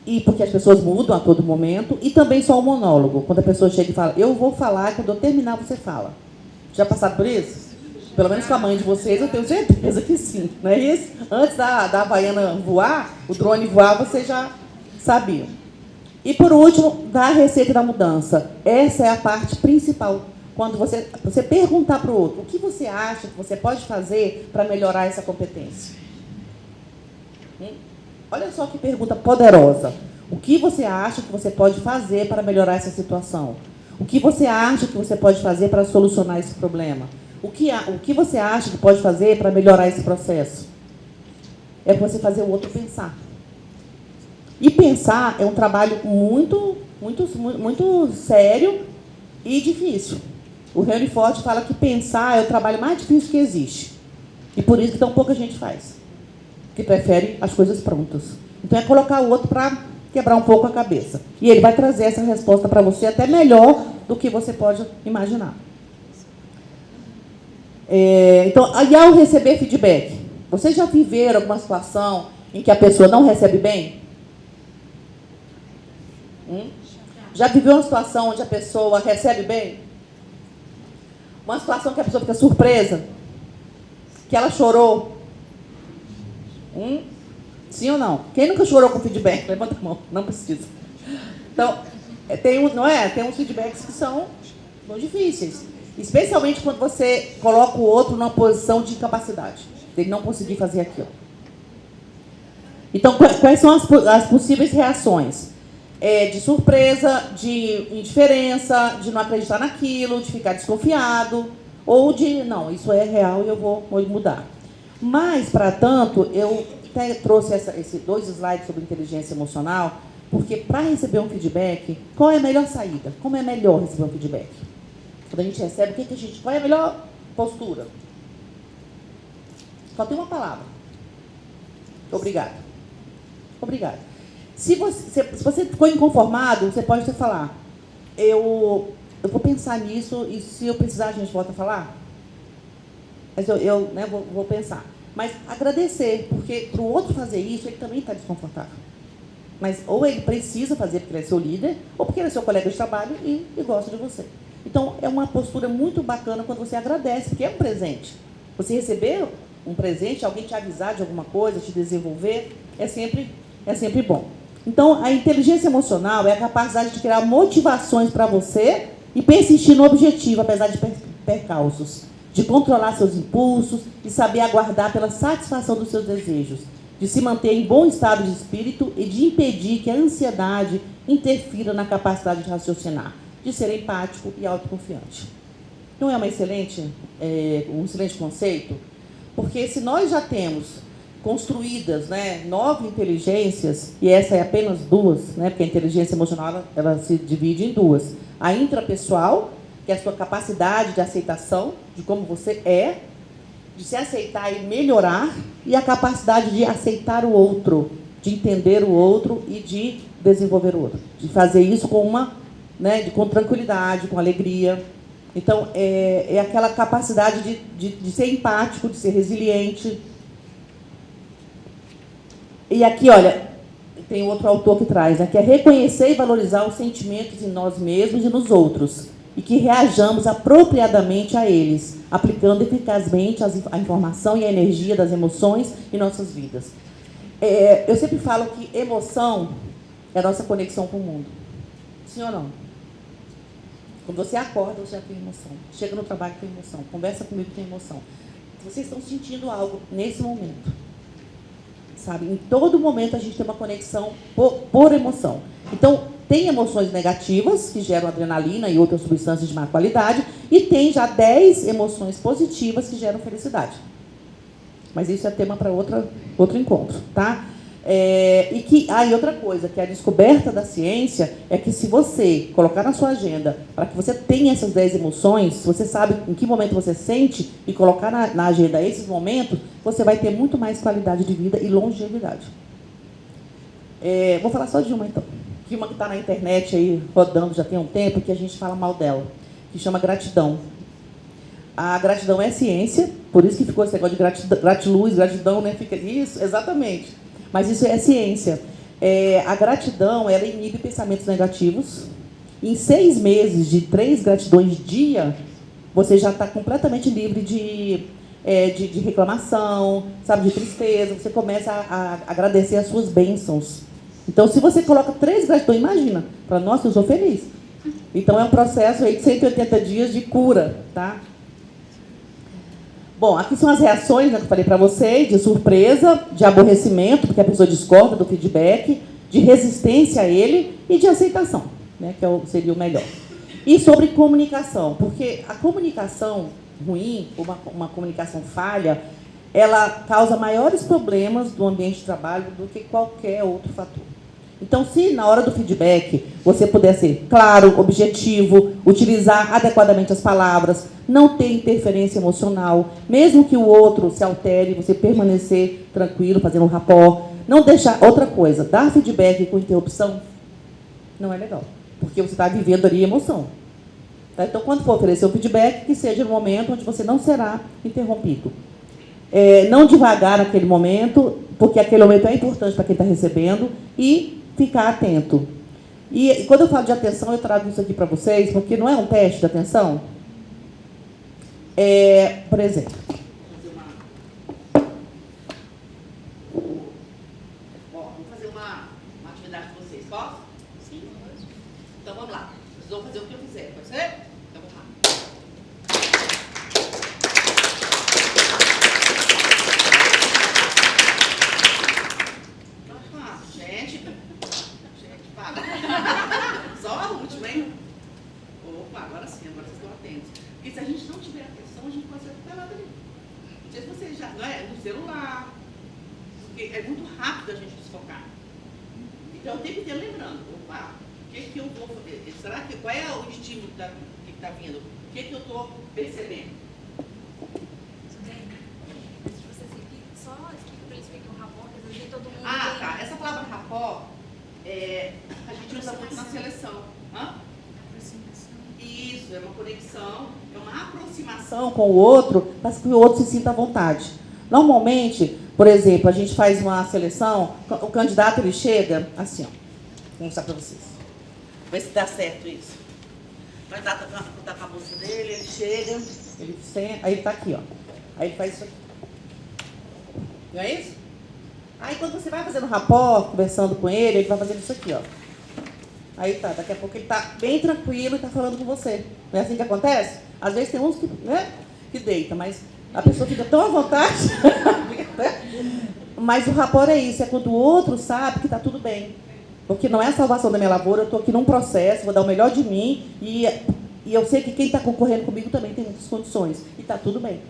e porque as pessoas mudam a todo momento, e também só o monólogo, quando a pessoa chega e fala, eu vou falar, quando eu terminar você fala. Já passaram por isso? Pelo menos com a mãe de vocês, eu tenho certeza que sim, não é isso? Antes da Havaiana voar, o drone voar, vocês já sabiam. E, por último, da receita da mudança. Essa é a parte principal. Quando você perguntar para o outro, o que você acha que você pode fazer para melhorar essa competência? Olha só que pergunta poderosa. O que você acha que você pode fazer para melhorar essa situação? O que você acha que você pode fazer para solucionar esse problema? O que você acha que pode fazer para melhorar esse processo? É você fazer o outro pensar. E pensar é um trabalho muito, muito, muito sério e difícil. O Henry Ford fala que pensar é o trabalho mais difícil que existe. E por isso que tão pouca gente faz. Que prefere as coisas prontas. Então é colocar o outro para quebrar um pouco a cabeça. E ele vai trazer essa resposta para você até melhor do que você pode imaginar. Então, e ao receber feedback, vocês já viveram alguma situação em que a pessoa não recebe bem? Já viveu uma situação onde a pessoa recebe bem? Uma situação que a pessoa fica surpresa? Que ela chorou? Sim ou não? Quem nunca chorou com feedback? Levanta a mão, não precisa. Então, tem uns feedbacks que são difíceis. Especialmente quando você coloca o outro numa posição de incapacidade, dele não conseguir fazer aquilo. Então, quais são as possíveis reações? De surpresa, de indiferença, de não acreditar naquilo, de ficar desconfiado, ou de, não, isso é real e eu vou mudar. Mas, para tanto, eu até trouxe esses 2 slides sobre inteligência emocional, porque para receber um feedback, qual é a melhor saída? Como é melhor receber um feedback? Quando a gente recebe, qual é a melhor postura? Só tem uma palavra. Obrigado. Obrigado. Se você ficou inconformado, você pode até falar, eu vou pensar nisso e se eu precisar a gente volta a falar? Mas eu vou pensar. Mas agradecer, porque para o outro fazer isso, ele também está desconfortável. Mas ou ele precisa fazer porque ele é seu líder, ou porque ele é seu colega de trabalho e gosta de você. Então, é uma postura muito bacana quando você agradece, porque é um presente. Você receber um presente, alguém te avisar de alguma coisa, te desenvolver, é sempre bom. Então, a inteligência emocional é a capacidade de criar motivações para você e persistir no objetivo, apesar de percalços, de controlar seus impulsos e saber aguardar pela satisfação dos seus desejos, de se manter em bom estado de espírito e de impedir que a ansiedade interfira na capacidade de raciocinar, de ser empático e autoconfiante. Não é um excelente conceito? Porque se nós já temos construídas 9 inteligências, e essa é apenas 2, porque a inteligência emocional ela se divide em 2. A intrapessoal, que é a sua capacidade de aceitação de como você é, de se aceitar e melhorar, e a capacidade de aceitar o outro, de entender o outro e de desenvolver o outro. De fazer isso com tranquilidade, com alegria. Então, é aquela capacidade de ser empático, de ser resiliente. E aqui, olha, tem outro autor que traz, que é reconhecer e valorizar os sentimentos em nós mesmos e nos outros, e que reajamos apropriadamente a eles, aplicando eficazmente a informação e a energia das emoções em nossas vidas. Eu sempre falo que emoção é a nossa conexão com o mundo. Sim ou não? Quando você acorda, você já tem emoção. Chega no trabalho, tem emoção. Conversa comigo, tem emoção. Vocês estão sentindo algo nesse momento. Sabe? Em todo momento a gente tem uma conexão por emoção. Então, tem emoções negativas, que geram adrenalina e outras substâncias de má qualidade, e tem já 10 emoções positivas que geram felicidade. Mas isso é tema para outro encontro, tá? E outra coisa, que a descoberta da ciência é que se você colocar na sua agenda, para que você tenha essas 10 emoções, se você sabe em que momento você sente e colocar na agenda esses momentos, você vai ter muito mais qualidade de vida e longevidade. Vou falar só de uma, então. que uma que está na internet aí, rodando já tem um tempo, que a gente fala mal dela, que chama gratidão. A gratidão é ciência, por isso que ficou esse negócio de gratiluz, gratidão, né? Fica isso, exatamente. Mas isso é ciência. A gratidão, ela inibe pensamentos negativos. Em 6 meses de 3 gratidões dia, você já está completamente livre de reclamação, sabe, de tristeza. Você começa a agradecer as suas bênçãos. Então, se você coloca 3 gratidões, imagina, para nossa, eu sou feliz. Então, é um processo aí de 180 dias de cura, tá? Bom, aqui são as reações, né, que eu falei para vocês, de surpresa, de aborrecimento, porque a pessoa discorda do feedback, de resistência a ele e de aceitação, né, que seria o melhor. E sobre comunicação, porque a comunicação ruim, uma comunicação falha, ela causa maiores problemas do ambiente de trabalho do que qualquer outro fator. Então, se na hora do feedback você puder ser claro, objetivo, utilizar adequadamente as palavras, não ter interferência emocional, mesmo que o outro se altere, você permanecer tranquilo, fazendo um rapport, não deixar outra coisa, dar feedback com interrupção, não é legal, porque você está vivendo ali emoção. Tá? Então, quando for oferecer um feedback, que seja no momento onde você não será interrompido. Não devagar naquele momento, porque aquele momento é importante para quem está recebendo, e ficar atento. E quando eu falo de atenção, eu trago isso aqui para vocês, porque não é um teste de atenção. Por exemplo,
vamos fazer uma atividade com vocês, posso? Sim. Então vamos lá. Vocês vão fazer o que eu fizer, pode ser? Então vamos lá. Gente, para. Só a última, hein? Opa, agora sim, agora vocês estão atentos. Porque se a gente não tiver atenção, a gente pode ser atropelado ali. Não sei se vocês já. Não é? No celular. Porque é muito rápido a gente desfocar. Então eu tenho que ter lembrando. Opa, o que eu vou fazer? Será que. Qual é o estímulo que está vindo? O que eu estou percebendo?
Só explica para eles o que é um rapport, porque às vezes todo mundo.
Ah, tá. Essa palavra rapport, a gente usa muito na seleção. Hã? Isso, é uma conexão, é uma aproximação
com o outro, para que o outro se sinta à vontade. Normalmente, por exemplo, a gente faz uma seleção, o candidato ele chega assim, ó, vou mostrar para vocês. Vê se dá certo isso. O candidato está com a bolsa dele, ele chega, ele senta, aí ele está aqui, ó. Aí ele faz isso aqui. Não é isso? Aí quando você vai fazendo rapport, conversando com ele vai fazendo isso aqui, ó. Aí tá, daqui a pouco ele tá bem tranquilo e tá falando com você. Não é assim que acontece? Às vezes tem uns que, né, que deita, mas a pessoa fica tão à vontade. Mas o rapport é isso, é quando o outro sabe que tá tudo bem. Porque não é a salvação da minha lavoura, eu tô aqui num processo, vou dar o melhor de mim e eu sei que quem está concorrendo comigo também tem muitas condições. E tá tudo bem.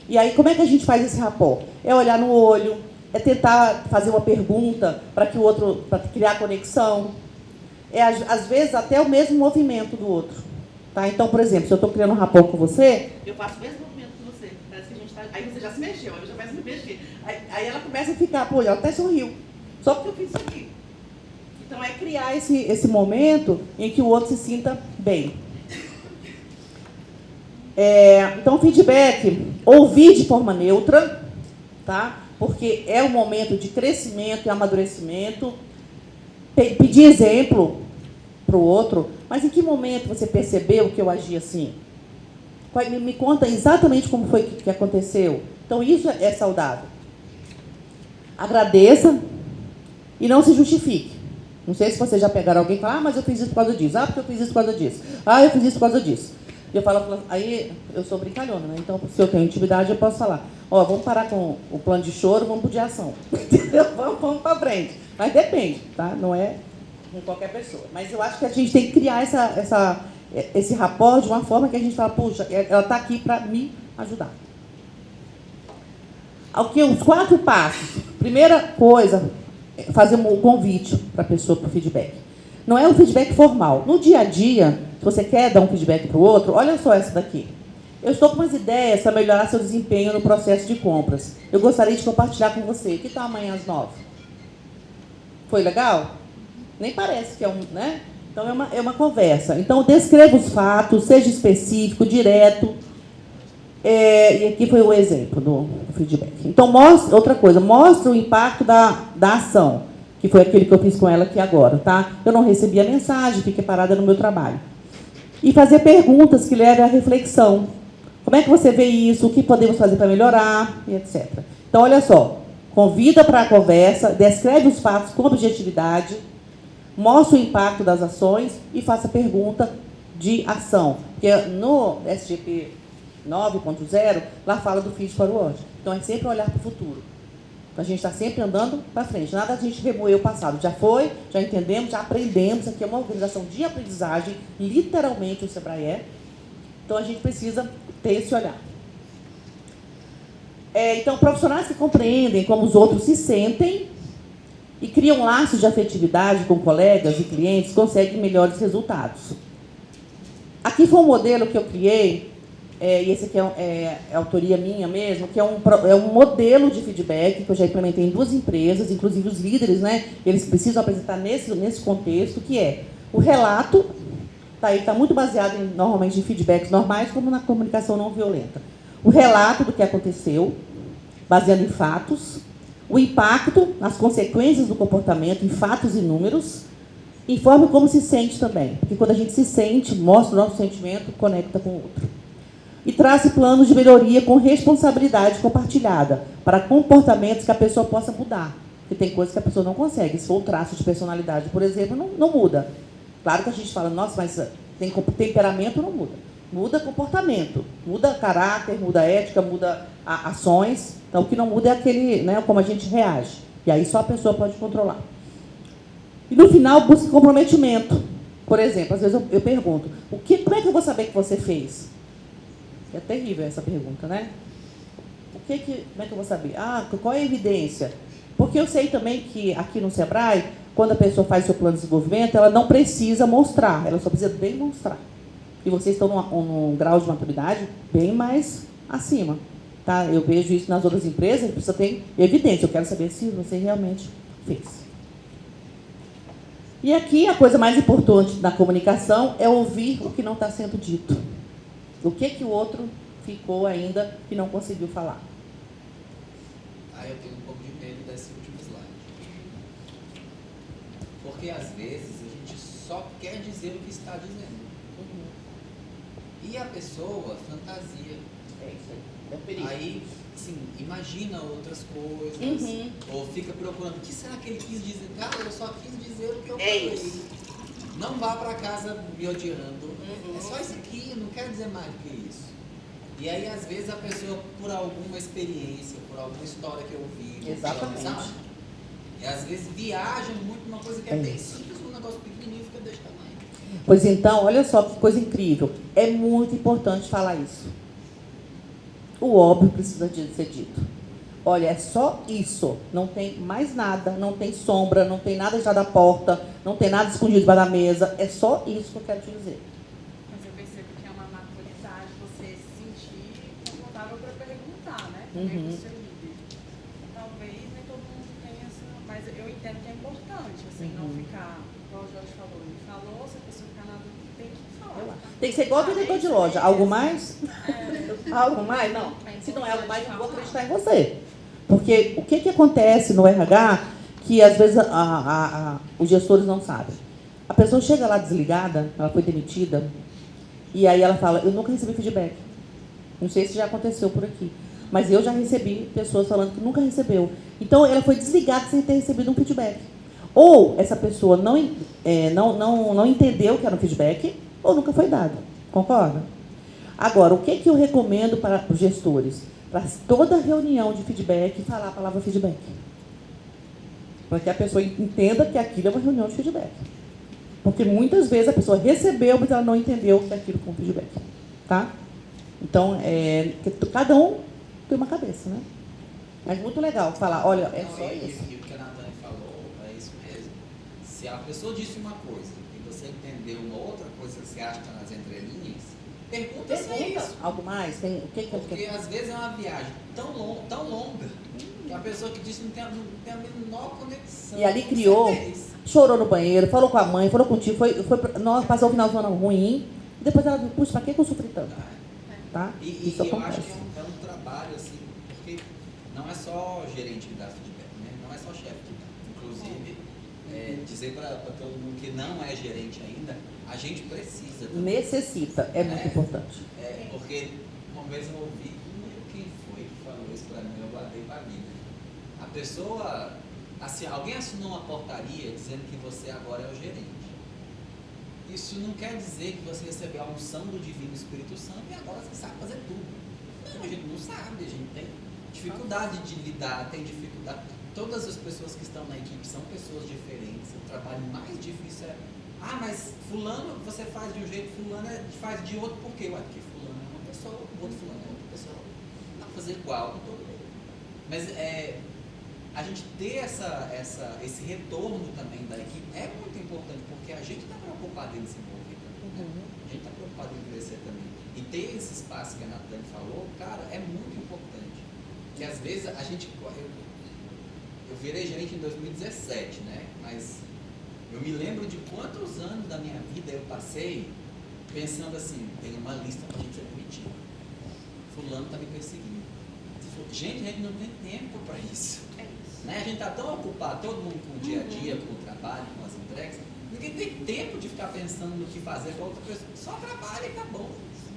E aí, como é que a gente faz esse rapport? É olhar no olho, é tentar fazer uma pergunta para que o outro, para criar conexão. Às vezes, até o mesmo movimento do outro. Tá? Então, por exemplo, se eu estou criando um rapport com você,
eu faço o mesmo movimento que você. Parece que a gente tá. Aí você já se mexeu, eu já começo a me mexer.
Aí ela começa a ficar, pô, ela até sorriu. Só porque eu fiz isso aqui. Então, é criar esse momento em que o outro se sinta bem. Então, feedback, ouvir de forma neutra, tá? Porque é um momento de crescimento e amadurecimento. Pedir exemplo para o outro, mas em que momento você percebeu que eu agi assim? Me conta exatamente como foi que aconteceu. Então, isso é saudável. Agradeça e não se justifique. Não sei se vocês já pegaram alguém e falaram, mas eu fiz isso por causa disso. Porque eu fiz isso por causa disso. Eu fiz isso por causa disso. E eu falo, aí eu sou brincalhona, né? Então, se eu tenho intimidade, eu posso falar, vamos parar com o plano de choro, vamos de ação. Entendeu? Vamos para frente. Mas depende, tá? Não é com qualquer pessoa. Mas eu acho que a gente tem que criar esse rapport de uma forma que a gente fala, puxa, ela está aqui para me ajudar. Os 4 passos. Primeira coisa, fazer um convite para a pessoa para o feedback. Não é um feedback formal. No dia a dia, se você quer dar um feedback para o outro, olha só essa daqui. Eu estou com umas ideias para melhorar seu desempenho no processo de compras. Eu gostaria de compartilhar com você. Que tal amanhã às 9? Foi legal? Nem parece que é um, né? Então, é uma conversa. Então, descreva os fatos, seja específico, direto. E aqui foi o exemplo do feedback. Então, outra coisa, mostra o impacto da ação, que foi aquele que eu fiz com ela aqui agora, tá? Eu não recebi a mensagem, fiquei parada no meu trabalho. E fazer perguntas que levem à reflexão. Como é que você vê isso? O que podemos fazer para melhorar? E etc. Então, olha só. Convida para a conversa, descreve os fatos com objetividade, mostra o impacto das ações e faça pergunta de ação. Porque no SGP 9.0, lá fala do Feed Forward. Então, é sempre olhar para o futuro. Então, a gente está sempre andando para frente. Nada a gente remoer o passado. Já foi, já entendemos, já aprendemos. Aqui é uma organização de aprendizagem, literalmente o Sebrae é. Então, a gente precisa ter esse olhar. Então, profissionais que compreendem como os outros se sentem e criam laços de afetividade com colegas e clientes conseguem melhores resultados. Aqui foi um modelo que eu criei, e esse aqui é autoria minha mesmo, que é um modelo de feedback que eu já implementei em 2 empresas, inclusive os líderes, né, eles precisam apresentar nesse contexto, que é o relato, ele está muito baseado normalmente em feedbacks normais, como na comunicação não violenta. O relato do que aconteceu, baseado em fatos, o impacto, as consequências do comportamento, em fatos e números, informe como se sente também, porque quando a gente se sente, mostra o nosso sentimento, conecta com o outro. E trace planos de melhoria com responsabilidade compartilhada, para comportamentos que a pessoa possa mudar, porque tem coisas que a pessoa não consegue. Se for o traço de personalidade, por exemplo, não muda. Claro que a gente fala, nossa, mas temperamento não muda. Muda comportamento, muda caráter, muda ética, muda ações. Então, o que não muda é aquele, né, como a gente reage. E aí só a pessoa pode controlar. E, no final, busque comprometimento. Por exemplo, às vezes eu pergunto, como é que eu vou saber que você fez? É terrível essa pergunta, né? Como é que eu vou saber? Qual é a evidência? Porque eu sei também que aqui no Sebrae, quando a pessoa faz seu plano de desenvolvimento, ela não precisa mostrar, ela só precisa demonstrar. E vocês estão num grau de maturidade bem mais acima. Tá? Eu vejo isso nas outras empresas, precisa ter evidência. Eu quero saber se você realmente fez. E aqui, a coisa mais importante na comunicação é ouvir o que não está sendo dito. O que o outro ficou ainda que não conseguiu falar.
Eu tenho um pouco de medo desse último slide. Porque, às vezes, a gente só quer dizer o que está dizendo. E a pessoa fantasia.
É isso aí. É um perigo.
Aí, assim, imagina outras coisas. Ou fica procurando. O que será que ele quis dizer? Cara, eu só quis dizer o que eu falei.
Isso.
Não vá para casa me odiando. É só isso aqui, eu não quero dizer mais do que isso. E aí, às vezes, a pessoa, por alguma experiência, por alguma história que eu vi,
Exatamente.
sabe? E às vezes viaja muito numa coisa que é bem simples, um negócio pequenininho fica desse tamanho.
Pois então, olha só que coisa incrível. É muito importante falar isso. O óbvio precisa ser dito. Olha, é só isso. Não tem mais nada, não tem sombra, não tem nada já da porta, não tem nada escondido debaixo da mesa. É só isso que eu quero te dizer.
Mas eu percebo que é uma maturidade você se sentir confortável para perguntar, né? Como é que você lida. Talvez nem todo mundo tenha essa, mas eu entendo que é importante, assim, não ficar, igual o Jorge falou, ele falou, se a pessoa ficar na dúvida, tem que falar.
Tem que ser igual o vendedor de loja. Algo mais? Algo mais? Não. Se não é algo mais, eu não vou acreditar em você. Porque o que acontece no RH que às vezes os gestores não sabem? A pessoa chega lá desligada, ela foi demitida, e aí ela fala, eu nunca recebi feedback. Não sei se já aconteceu por aqui, mas eu já recebi pessoas falando que nunca recebeu. Então, ela foi desligada sem ter recebido um feedback. Ou essa pessoa não entendeu que era um feedback, ou nunca foi dado. Concorda? Agora, o que eu recomendo para os gestores? Para toda reunião de feedback, falar a palavra feedback. Para que a pessoa entenda que aquilo é uma reunião de feedback. Porque muitas vezes a pessoa recebeu, mas ela não entendeu que aquilo foi um feedback. Tá? Então, cada um tem uma cabeça, né? Mas muito legal falar, olha, é só isso.
E o que a Natane falou é isso mesmo. Se a pessoa disse uma coisa e você entendeu uma outra coisa que você acha que está nas entrelinhas, pergunta se é isso.
Algo mais? O que
Porque às vezes é uma viagem tão longa Que a pessoa que disse não tem a menor conexão.
E ali
com
criou,
vocês.
chorou no banheiro, falou com a mãe, falou com o tio, nós passou o final de semana ruim, e depois ela disse, puxa, pra que eu sofri tanto? Tá?
E
Isso
eu acho
acontece.
que é um trabalho, assim, porque não é só gerente que dá feedback, né? Não é só chefe que dá. Inclusive, dizer para todo mundo que não é gerente ainda, a gente precisa também.
Necessita, é muito importante.
Porque uma vez eu ouvi, não lembro quem foi que falou isso para mim, eu guardei para mim. A pessoa, assim, alguém assinou uma portaria dizendo que você agora é o gerente. Isso não quer dizer que você recebeu a unção do Divino Espírito Santo e agora você sabe fazer tudo. Não, a gente não sabe, a gente tem dificuldade de lidar, tem dificuldade. Todas as pessoas que estão na equipe são pessoas diferentes. O trabalho mais difícil é, mas fulano você faz de um jeito, fulano faz de outro, por quê? Porque fulano é uma pessoa, o outro fulano é outra pessoa. Não dá pra fazer igual com todo mundo. Mas a gente ter esse retorno também da equipe é muito importante, porque a gente está preocupado em desenvolver também, né? A gente está preocupado em crescer também. E ter esse espaço que a Nathalie falou, cara, é muito importante. Que às vezes a gente... Eu virei gerente em 2017, né? Mas eu me lembro de quantos anos da minha vida eu passei pensando assim, tem uma lista para a gente ser demitido. Fulano está me perseguindo. Gente, a gente não tem tempo para isso. Né? A gente está tão ocupado, todo mundo com o dia a dia, com o trabalho, com as entregas, ninguém tem tempo de ficar pensando no que fazer com a outra pessoa. Só trabalha e acabou.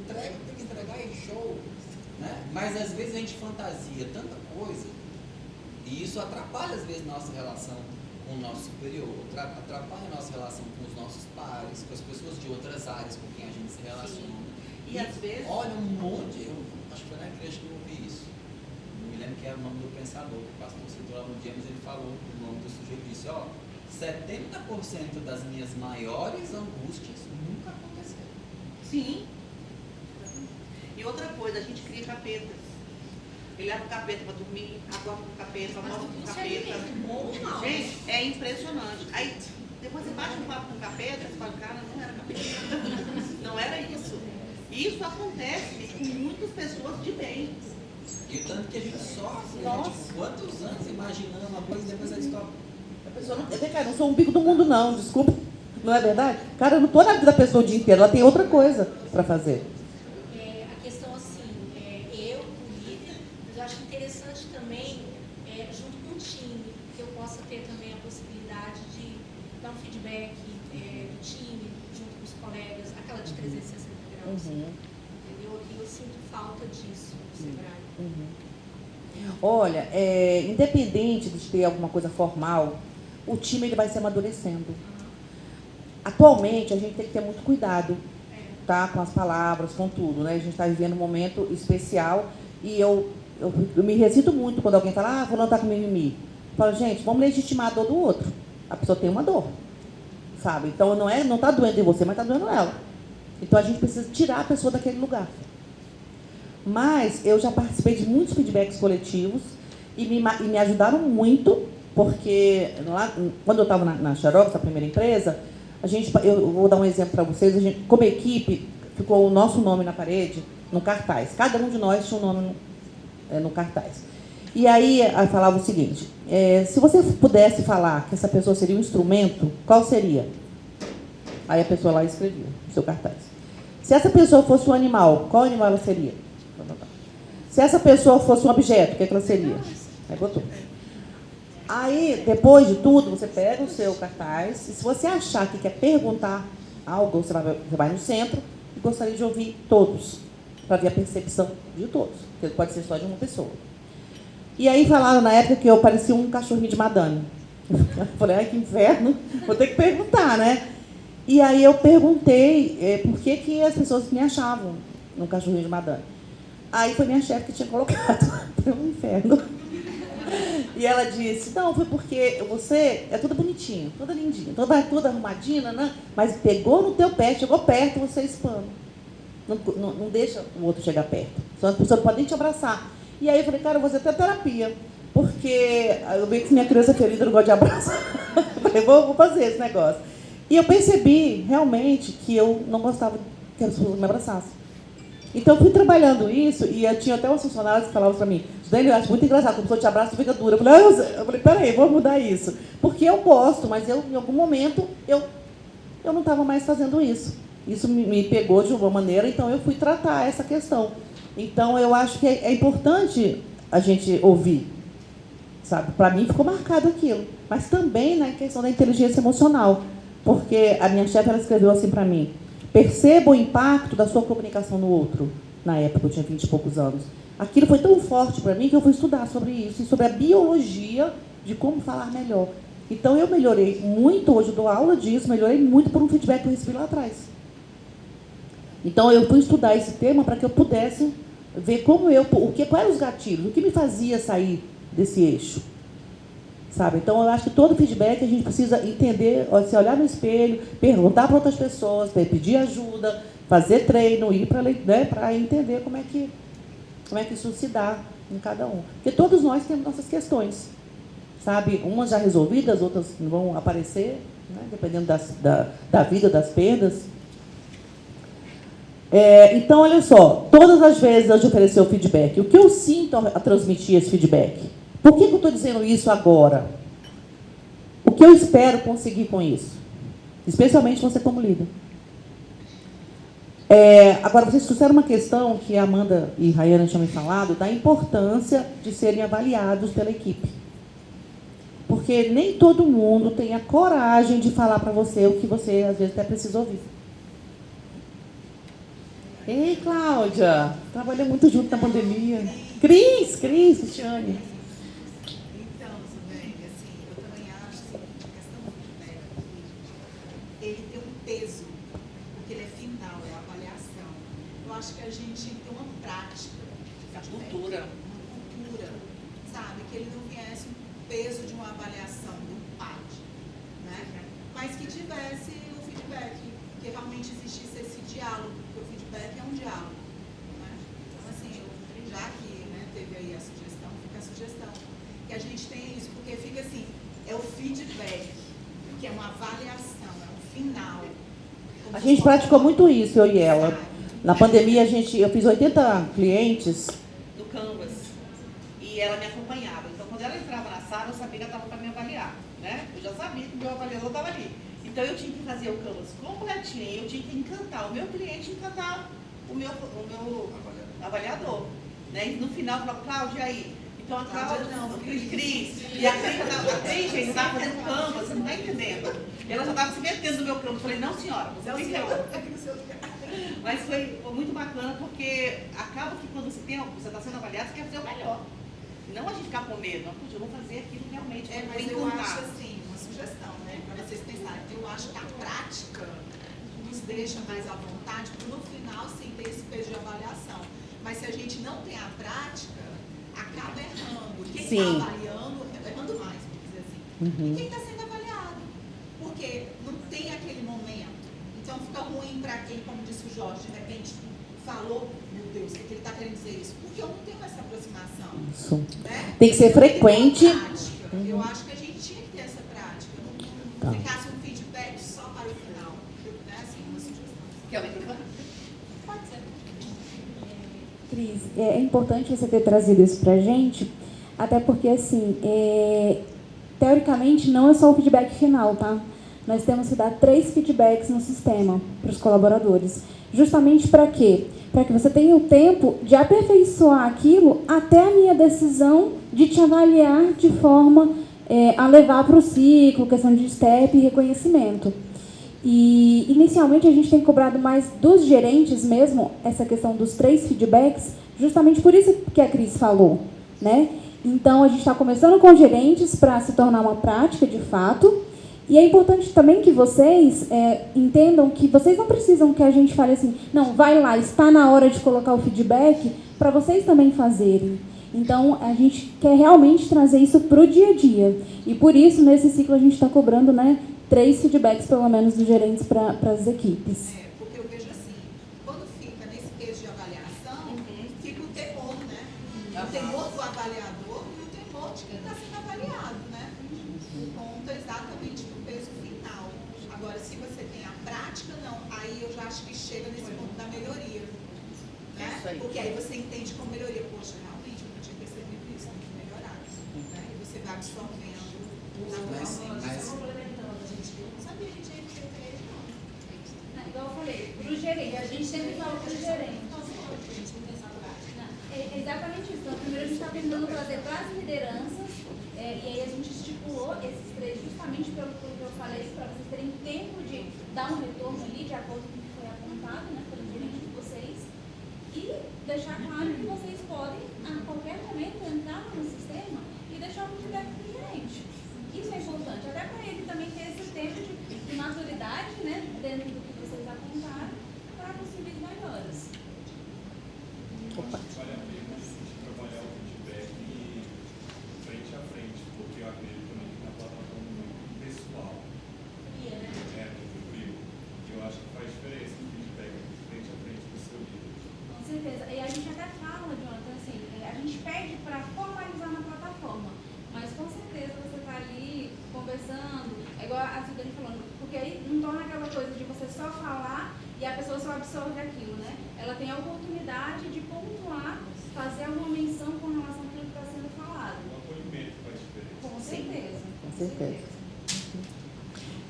Entrega, tem que entregar e show. Né? Mas às vezes a gente fantasia tanta coisa e isso atrapalha às vezes nossa relação com o nosso superior, atrapalha a nossa relação com os nossos pares, com as pessoas de outras áreas com quem a gente se relaciona.
E às vezes...
Olha, um monte, eu acho que foi na igreja que eu ouvi isso. Não me lembro que era o nome do pensador, que o pastor citou lá no dia, mas ele falou o nome do sujeito e disse, 70% das minhas maiores angústias nunca aconteceram.
Sim. E outra coisa, a gente cria capetas. Ele leva o capeta para dormir, acorda com o capeta, almoça com o capeta. Gente, é impressionante. Aí, depois você bate um papo com o capeta, você fala, cara, não era capeta. Não era isso. Isso acontece com muitas pessoas de bem.
E tanto que a gente sofre, né? Tipo, quantos anos imaginando uma coisa e depois a história.
A pessoa não sou um bico do mundo não, desculpa. Não é verdade? Cara, eu não estou na vida da pessoa o dia inteiro, ela tem outra coisa para fazer.
A questão assim, eu, como líder, mas eu acho interessante também, junto com o time, que eu possa ter também a possibilidade de dar um feedback do time, junto com os colegas, aquela de 360 graus. Entendeu? E eu sinto falta disso no Sebrae.
Olha, independente de ter alguma coisa formal, o time ele vai se amadurecendo. Atualmente, a gente tem que ter muito cuidado, tá? Com as palavras, com tudo, né? A gente está vivendo um momento especial e eu me resito muito quando alguém fala, fulano está com mimimi. Eu falo, gente, vamos legitimar a dor do outro. A pessoa tem uma dor, sabe? Então, não está doendo em você, mas está doendo ela. Então, a gente precisa tirar a pessoa daquele lugar. Mas eu já participei de muitos feedbacks coletivos e me ajudaram muito, porque lá, quando eu estava na Xerox, a primeira empresa, eu vou dar um exemplo para vocês, como equipe, ficou o nosso nome na parede, no cartaz. Cada um de nós tinha um nome no cartaz. E aí eu falava o seguinte, se você pudesse falar que essa pessoa seria um instrumento, qual seria? Aí a pessoa lá escrevia no seu cartaz. Se essa pessoa fosse um animal, qual animal ela seria? Se essa pessoa fosse um objeto, o que ela seria? Aí botou. Aí, depois de tudo, você pega o seu cartaz e se você achar que quer perguntar algo, você vai no centro e gostaria de ouvir todos, para ver a percepção de todos, porque pode ser só de uma pessoa. E aí falaram na época que eu parecia um cachorrinho de madame. Eu falei, ai, que inferno, vou ter que perguntar, né? E aí eu perguntei por que as pessoas me achavam um cachorrinho de madame. Aí foi minha chefe que tinha colocado. Foi um inferno. E ela disse, não, foi porque você é toda bonitinha, toda lindinha, toda arrumadinha, né? Mas pegou no teu pé, chegou perto, você espana. Não deixa o outro chegar perto. Senão as pessoas podem te abraçar. E aí eu falei, cara, eu vou fazer até terapia. Porque eu vejo que minha criança ferida não gosta de abraçar. Eu falei, vou fazer esse negócio. E eu percebi, realmente, que eu não gostava que as pessoas me abraçassem. Então, eu fui trabalhando isso e eu tinha até umas funcionárias que falavam para mim, Dani, eu acho muito engraçado, quando a pessoa te abraça, tu fica dura. Eu falei, peraí, vou mudar isso. Porque eu gosto, mas eu, em algum momento eu não estava mais fazendo isso. Isso me pegou de uma maneira, então eu fui tratar essa questão. Então, eu acho que é importante a gente ouvir, sabe? Para mim, ficou marcado aquilo. Mas também na questão da inteligência emocional. Porque a minha chefe, ela escreveu assim para mim, perceba o impacto da sua comunicação no outro. Na época, eu tinha 20 e poucos anos. Aquilo foi tão forte para mim que eu fui estudar sobre isso, e sobre a biologia de como falar melhor. Então, eu melhorei muito, hoje eu dou aula disso, melhorei muito por um feedback que eu recebi lá atrás. Então, eu fui estudar esse tema para que eu pudesse ver como quais eram os gatilhos, o que me fazia sair desse eixo. Sabe? Então, eu acho que todo feedback a gente precisa entender, se olhar no espelho, perguntar para outras pessoas, pedir ajuda, fazer treino, ir para, né, para entender como é que isso se dá em cada um. Porque todos nós temos nossas questões, sabe? Umas já resolvidas, outras vão aparecer, né? Dependendo da vida, das perdas. Então, olha só, todas as vezes antes de oferecer o feedback, o que eu sinto a transmitir esse feedback? Por que eu estou dizendo isso agora? O que eu espero conseguir com isso? Especialmente você como líder. Agora, vocês trouxeram uma questão que a Amanda e a Rayana tinham me falado, da importância de serem avaliados pela equipe. Porque nem todo mundo tem a coragem de falar para você o que você, às vezes, até precisa ouvir. Ei, Cláudia! Trabalhei muito junto na pandemia. Cristiane.
Então, Zubeng, assim, eu também acho que a questão do feedback, ele tem um peso, porque ele é final, é avaliação. Eu acho que a gente tem que ter uma prática de feedback,
Cultura.
uma cultura, sabe? Que ele não viesse um peso de uma avaliação, de um PAD, né? Mas que tivesse o feedback, que realmente existisse esse diálogo, porque o feedback é um diálogo, né? Então, assim, já que, né, teve aí a sugestão, fica a sugestão, que a gente tem isso, porque fica assim, é o feedback, que é uma avaliação, é um final.
A gente praticou muito isso, eu e ela. Na pandemia, eu fiz 80 clientes.
No Canvas. E ela me acompanhava. Então, quando ela entrava na sala, eu sabia que ela estava para me avaliar, né? Eu já sabia que o meu avaliador estava ali. Então, eu tinha que fazer o Canvas completinho, eu tinha que encantar o meu cliente, encantar o meu avaliador. Né? E no final, eu falava, Cláudia, e aí? Então, a Cláudia, Cris. E a Cris, gente, estava fazendo Canvas, você não está entendendo. Ela já estava se metendo no meu Canvas. Eu falei, não, senhora, você não entendeu. Mas foi muito bacana, porque acaba que quando você está sendo avaliado, você quer fazer o melhor. Não a gente ficar com medo, não, eu vou fazer aquilo realmente.
Mas eu acho assim, uma sugestão, né, para vocês pensarem. Eu acho que a prática nos deixa mais à vontade, porque no final, sim, tem esse peso de avaliação. Mas se a gente não tem a prática, acaba errando. Quem está avaliando, errando mais, vamos dizer assim. E quem está sendo avaliado? Porque não tem aquele momento. Então fica ruim para quem, como disse o Jorge, de repente falou, meu Deus, o que ele está querendo dizer isso? Porque eu não tenho essa aproximação.
Isso.
Né?
Tem que ser frequente.
Eu acho que a gente tinha que ter essa prática. Não ficasse um feedback só para o final. Né? Assim, uma sugestão.
Quer o microfone?
Pode ser.
Cris, é importante você ter trazido isso para a gente, até porque, assim, teoricamente, não é só o feedback final, tá? Nós temos que dar 3 feedbacks no sistema para os colaboradores. Justamente para quê? Para que você tenha o tempo de aperfeiçoar aquilo até a minha decisão de te avaliar de forma a levar para o ciclo, questão de step e reconhecimento. E, inicialmente, a gente tem cobrado mais dos gerentes mesmo, essa questão dos 3 feedbacks, justamente por isso que a Cris falou, né? Então, a gente está começando com gerentes para se tornar uma prática, de fato. E é importante também que vocês entendam que vocês não precisam que a gente fale assim, não, vai lá, está na hora de colocar o feedback, para vocês também fazerem. Então, a gente quer realmente trazer isso para o dia a dia. E por isso, nesse ciclo, a gente está cobrando, né, 3 feedbacks, pelo menos, dos gerentes para as equipes.
Porque eu vejo assim, quando fica nesse peso de avaliação, fica o temor, né? O temor do avaliador e o temor de quem está sendo avaliado, né? Conta exatamente do peso final. Agora, se você tem a prática, não. Aí eu já acho que chega nesse ponto da melhoria. né?
Isso aí.
Porque aí você entende com melhoria. Poxa, realmente, eu não tinha percebido isso, tem que melhorar. Né? E você vai absorvendo na
Mas-
forma
mas-
de complementando. A gente não sabia que tinha que ter ele, não.
Igual eu falei, para o gerente, a gente sempre fala para o gerente. É exatamente isso. Então, primeiro a gente está tentando trazer para as lideranças, e aí a gente estipulou esses três justamente pelo que eu falei, para vocês terem tempo de dar um retorno ali, de acordo com o que foi apontado, né, pelo gerente de vocês, e deixar claro que vocês podem, a qualquer momento, entrar no sistema e deixar o feedback para o gerente. Isso é importante, até para ele também ter esse tempo de maturidade, né, dentro do que vocês apontaram, para possíveis melhoras.
Opa.
Vale a pena a gente trabalhar o feedback frente a frente, porque eu acredito também que na plataforma é muito pessoal, muito frio, e eu acho que faz diferença o feedback frente a frente do seu líder.
Com certeza. E a gente até fala, Jonathan, assim, a gente pede para formalizar na plataforma, mas com certeza você está ali conversando, é igual a Cidane falando, porque aí não torna aquela coisa de você só falar e a pessoa só absorve aquilo, né? Ela tem a oportunidade de pontuar, fazer alguma menção com relação àquilo que está sendo falado.
O acolhimento faz diferença.
Com certeza.
Com certeza.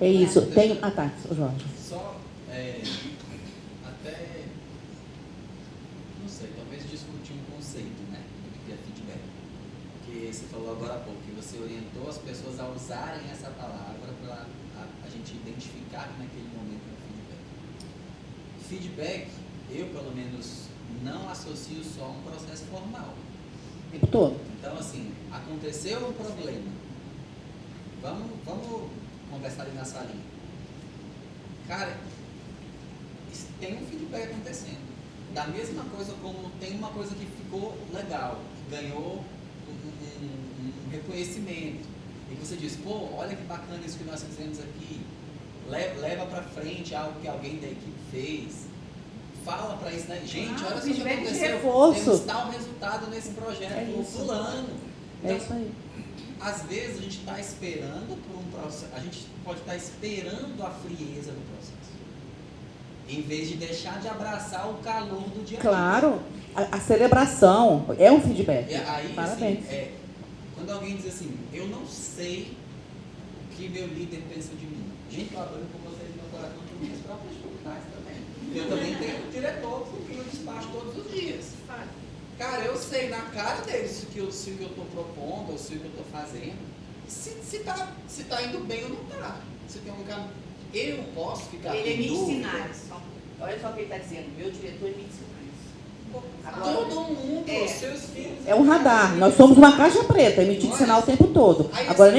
É isso. Tem. Ah, tá, Jorge.
Só, até, não sei, talvez discutir um conceito, né, do que é feedback. Porque você falou agora há pouco, que você orientou as pessoas a usarem essa palavra para a gente identificar que naquele momento é feedback. Feedback, eu pelo menos não associo só a um processo formal.
O tempo todo.
Então, assim, aconteceu um problema. Vamos conversar ali na salinha. Cara, tem um feedback acontecendo. Da mesma coisa como tem uma coisa que ficou legal, que ganhou um reconhecimento. E que você diz, pô, olha que bacana isso que nós fizemos aqui. Leva pra frente algo que alguém da equipe fez. Fala pra isso, né? Gente, olha só o que
feedback de
aconteceu.
reforço.
Temos tal resultado nesse projeto.
É
o
isso.
fulano.
É isso aí.
Às vezes a gente está esperando por um processo, a gente pode estar esperando a frieza do processo, em vez de deixar de abraçar o calor do dia a dia.
Claro, a celebração é um feedback.
E aí,
Parabéns.
assim, quando alguém diz assim, eu não sei o que meu líder pensa de mim. Gente, eu adoro com vocês no meu coração por minhas próprias dificuldades também. Eu também tenho um diretor com quem eu despacho todos os dias. Cara, eu sei na cara dele se o que eu estou propondo ou se o que eu estou fazendo, se tá indo bem ou não tá. Se tem um caminho. Eu posso ficar
Ele
com
emite
dúvida.
sinais. Olha só o que ele está dizendo. Meu diretor emite sinais.
Todo mundo,
É.
os seus filhos.
É um radar. Nós somos uma caixa preta, emitindo sinal o tempo todo.
Aí,
Agora,
assim,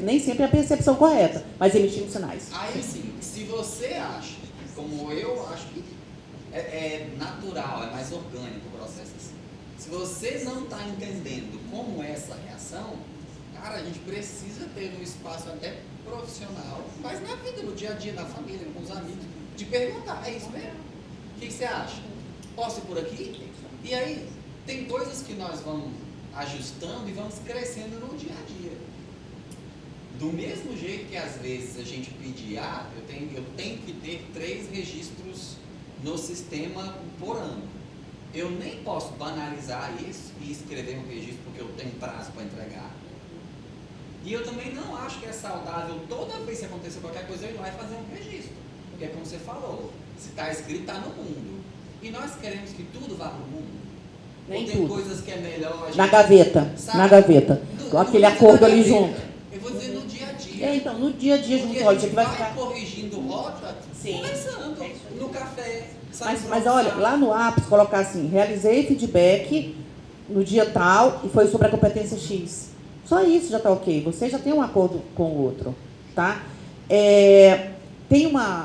nem sempre é a percepção correta, mas emitimos sinais.
Aí sim, se você acha, como eu acho que é natural, é mais orgânico o processo assim. Se você não está entendendo como é essa reação, cara, a gente precisa ter um espaço até profissional, mas na vida, no dia a dia, na família, com os amigos, de perguntar, é isso mesmo? O que você acha? Posso ir por aqui? E aí, tem coisas que nós vamos ajustando e vamos crescendo no dia a dia. Do mesmo jeito que às vezes a gente pedir, eu tenho que ter 3 registros no sistema por ano. Eu nem posso banalizar isso e escrever um registro porque eu tenho prazo para entregar. E eu também não acho que é saudável toda vez que acontecer qualquer coisa eu ir lá e fazer um registro. Porque é como você falou, se está escrito, está no mundo. E nós queremos que tudo vá para o mundo.
Nem
Ou tem
tudo.
coisas que é melhor a gente...
Na gaveta,
Sabe?
na gaveta.
No-
Com aquele
não precisa
acordo
da
ali
gaveta.
junto.
Eu vou dizer no dia a dia.
É, então, no dia a dia
Porque
junto,
a
olha, isso
gente
aqui
vai
vai ficar.
corrigindo rota,
Sim.
conversando,
É isso aí.
no café. sabe,
Mas olha, lá no Apps, colocar assim, realizei feedback no dia tal e foi sobre a competência X. Só isso já está ok. Você já tem um acordo com o outro, tá?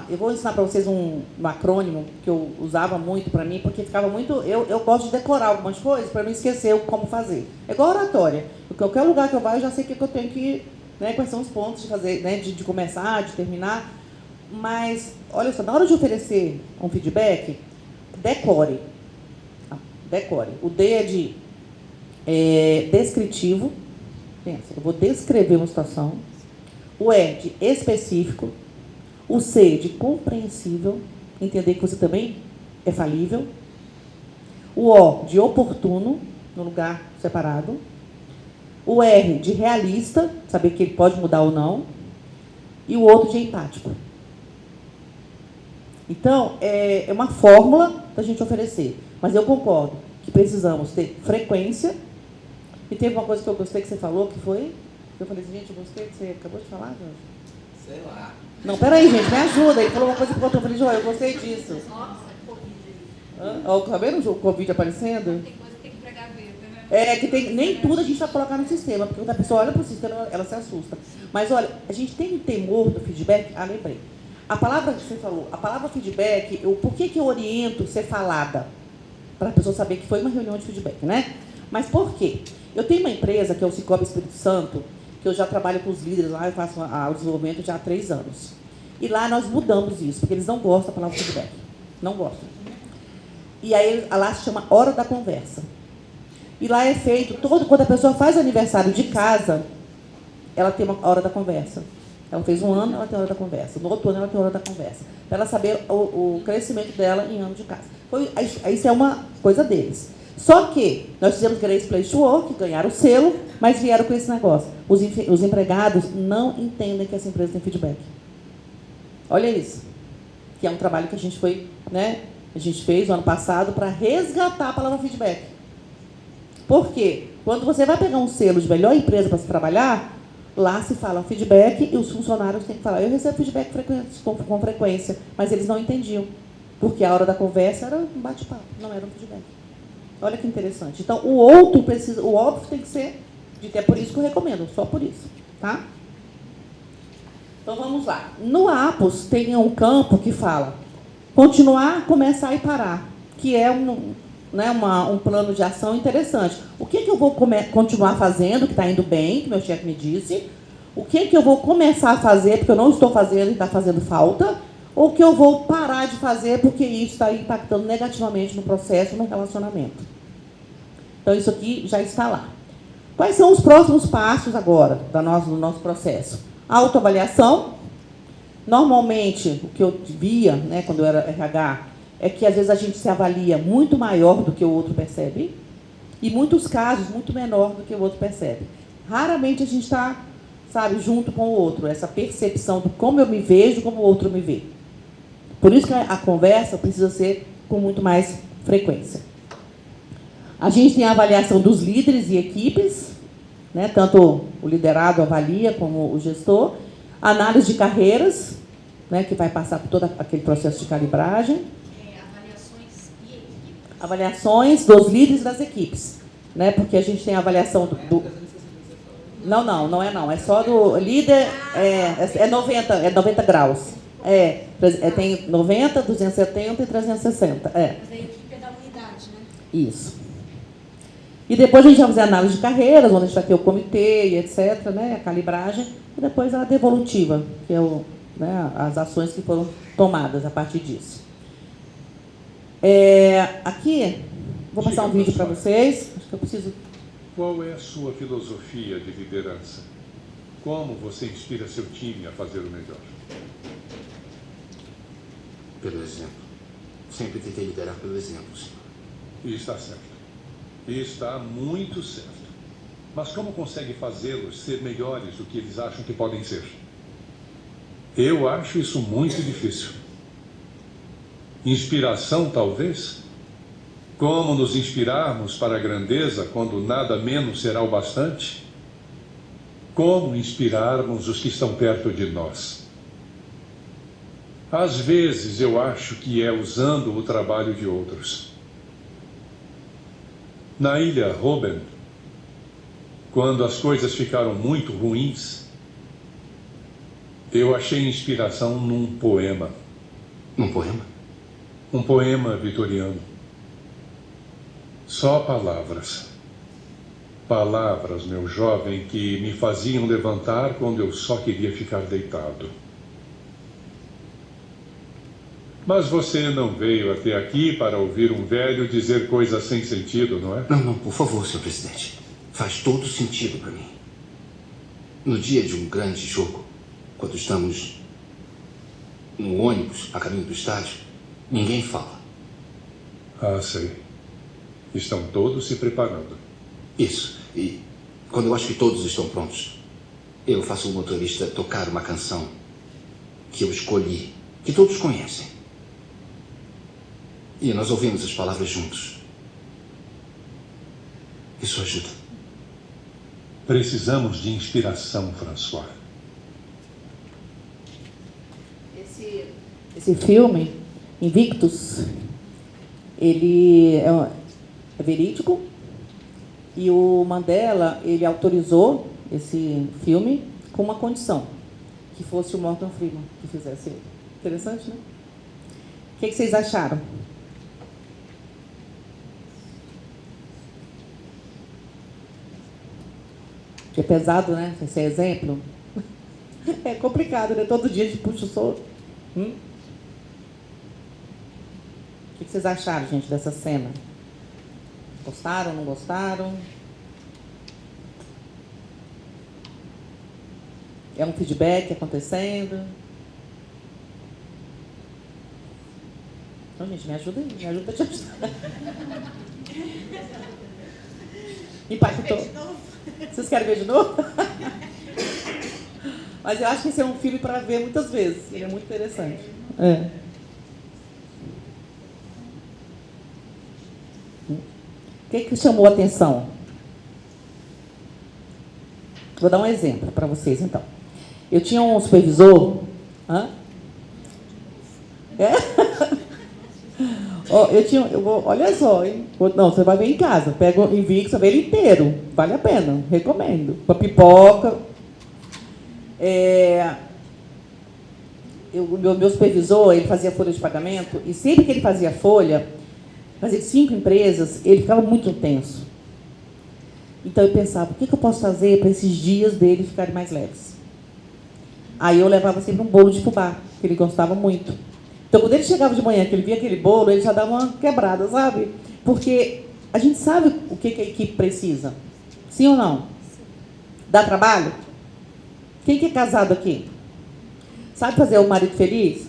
Eu vou ensinar para vocês um acrônimo que eu usava muito para mim, porque ficava muito... Eu gosto de decorar algumas coisas para não esquecer como fazer. É igual oratória. Porque qualquer lugar que eu vá, eu já sei o que eu tenho que... Né, quais são os pontos de fazer, né, de começar, de terminar. Mas, olha só, na hora de oferecer um feedback, decore. Decore. O D é de descritivo. Pensa, eu vou descrever uma situação. O E de específico. O C de compreensível. Entender que você também é falível. O O de oportuno, no lugar separado. O R de realista, saber que ele pode mudar ou não. E o outro de empático. Então, é uma fórmula da gente oferecer. Mas eu concordo que precisamos ter frequência. E teve uma coisa que eu gostei que você falou, que foi... Eu falei assim, gente, eu gostei que você acabou de falar, Jorge?
Sei lá.
Não, peraí, gente, me ajuda. Ele falou uma coisa que eu falei, João, eu gostei disso.
Nossa, Covid aí.
Ó, tá vendo o Covid aparecendo?
Tem coisa que tem que pregar gaveta, né?
É, que tem, nem tudo a gente vai colocar no sistema, porque quando a pessoa olha para o sistema, ela se assusta. Mas, olha, a gente tem um temor do feedback. Ah, lembrei. A palavra que você falou, a palavra feedback, por que eu oriento ser falada? Para a pessoa saber que foi uma reunião de feedback, né? Mas por quê? Eu tenho uma empresa, que é o Cicobi Espírito Santo, que eu já trabalho com os líderes lá, eu faço o desenvolvimento já há 3 anos. E lá nós mudamos isso, porque eles não gostam da palavra feedback. Não gostam. E aí lá se chama Hora da Conversa. E lá é feito, quando a pessoa faz aniversário de casa, ela tem uma hora da conversa. Ela fez 1 ano, ela tem hora da conversa. No outro ano, ela tem hora da conversa. Para ela saber o crescimento dela em ano de casa. Isso é uma coisa deles. Só que nós fizemos Great Place to Work, ganharam o selo, mas vieram com esse negócio. Os empregados não entendem que essa empresa tem feedback. Olha isso. Que é um trabalho que a gente a gente fez no ano passado para resgatar a palavra feedback. Por quê? Quando você vai pegar um selo de melhor empresa para se trabalhar, lá se fala feedback e os funcionários têm que falar. Eu recebo feedback com frequência, mas eles não entendiam. Porque a hora da conversa era um bate-papo, não era um feedback. Olha que interessante. Então, o outro precisa, o óbvio tem que ser, é por isso que eu recomendo, só por isso. Tá? Então, vamos lá. No APOS tem um campo que fala continuar, começar e parar, que é um plano de ação interessante. O que eu vou continuar fazendo, que está indo bem, que meu chefe me disse, o que eu vou começar a fazer, porque eu não estou fazendo e está fazendo falta, ou o que eu vou parar de fazer, porque isso está impactando negativamente no processo, no relacionamento. Então, isso aqui já está lá. Quais são os próximos passos agora do nosso processo? Autoavaliação. Normalmente, o que eu via, quando eu era RH, é que às vezes a gente se avalia muito maior do que o outro percebe, e em muitos casos, muito menor do que o outro percebe. Raramente a gente está, junto com o outro, essa percepção do como eu me vejo, como o outro me vê. Por isso que a conversa precisa ser com muito mais frequência. A gente tem a avaliação dos líderes e equipes, tanto o liderado avalia como o gestor. Análise de carreiras, que vai passar por todo aquele processo de calibragem.
Avaliações e equipes.
Avaliações dos líderes e das equipes. Porque a gente tem a avaliação do... Não é só do líder, é 90 graus. Tem 90, 270 e 360.
Mas a equipe é da unidade, né?
Isso. E depois a gente vai fazer a análise de carreiras, onde a gente vai ter o comitê e etc., a calibragem, e depois a devolutiva, que é as ações que foram tomadas a partir disso. Aqui, vou passar um vídeo para vocês. Acho que eu preciso...
Qual é a sua filosofia de liderança? Como você inspira seu time a fazer o melhor?
Pelo exemplo. Sempre tentei liderar pelo exemplo, senhor.
E está certo. E está muito certo. Mas como consegue fazê-los ser melhores do que eles acham que podem ser? Eu acho isso muito difícil. Inspiração, talvez? Como nos inspirarmos para a grandeza quando nada menos será o bastante? Como inspirarmos os que estão perto de nós? Às vezes eu acho que é usando o trabalho de outros. Na ilha Robben, quando as coisas ficaram muito ruins, eu achei inspiração num poema.
Um poema?
Um poema vitoriano. Só palavras. Palavras, meu jovem, que me faziam levantar quando eu só queria ficar deitado. Mas você não veio até aqui para ouvir um velho dizer coisas sem sentido, não é?
Não, por favor, senhor presidente. Faz todo sentido para mim. No dia de um grande jogo, quando estamos no ônibus a caminho do estádio, ninguém fala.
Ah, sei. Estão todos se preparando.
Isso. E quando eu acho que todos estão prontos, eu faço o motorista tocar uma canção que eu escolhi, que todos conhecem. E nós ouvimos as palavras juntos. Isso ajuda.
Precisamos de inspiração, François.
Esse filme, Invictus, ele é verídico, e o Mandela, ele autorizou esse filme com uma condição, que fosse o Morgan Freeman que fizesse ele. Interessante, né? O que vocês acharam? É pesado, né? Esse é exemplo. É complicado, né? Todo dia a gente puxa o solto. O que vocês acharam, gente, dessa cena? Gostaram, não gostaram? É um feedback acontecendo? Então, gente, me ajuda aí, me ajuda a te ajudar. Impactou? Vocês querem ver de novo? Mas eu acho que esse é um filme para ver muitas vezes. Ele é muito interessante. É. O que chamou a atenção? Vou dar um exemplo para vocês, então. Eu tinha um supervisor... Hã? É? Olha só, hein? Não, você vai ver em casa. Pega o Invictus, você vê ele inteiro. Vale a pena, recomendo. Com a pipoca. Meu supervisor, ele fazia folha de pagamento, e sempre que ele fazia folha, fazia 5 empresas, ele ficava muito tenso. Então eu pensava, o que eu posso fazer para esses dias dele ficarem mais leves? Aí eu levava sempre um bolo de fubá, que ele gostava muito. Então, quando ele chegava de manhã, que ele via aquele bolo, ele já dava uma quebrada, sabe? Porque a gente sabe o que a equipe precisa. Sim ou não? Dá trabalho? Quem que é casado aqui? Sabe fazer o marido feliz?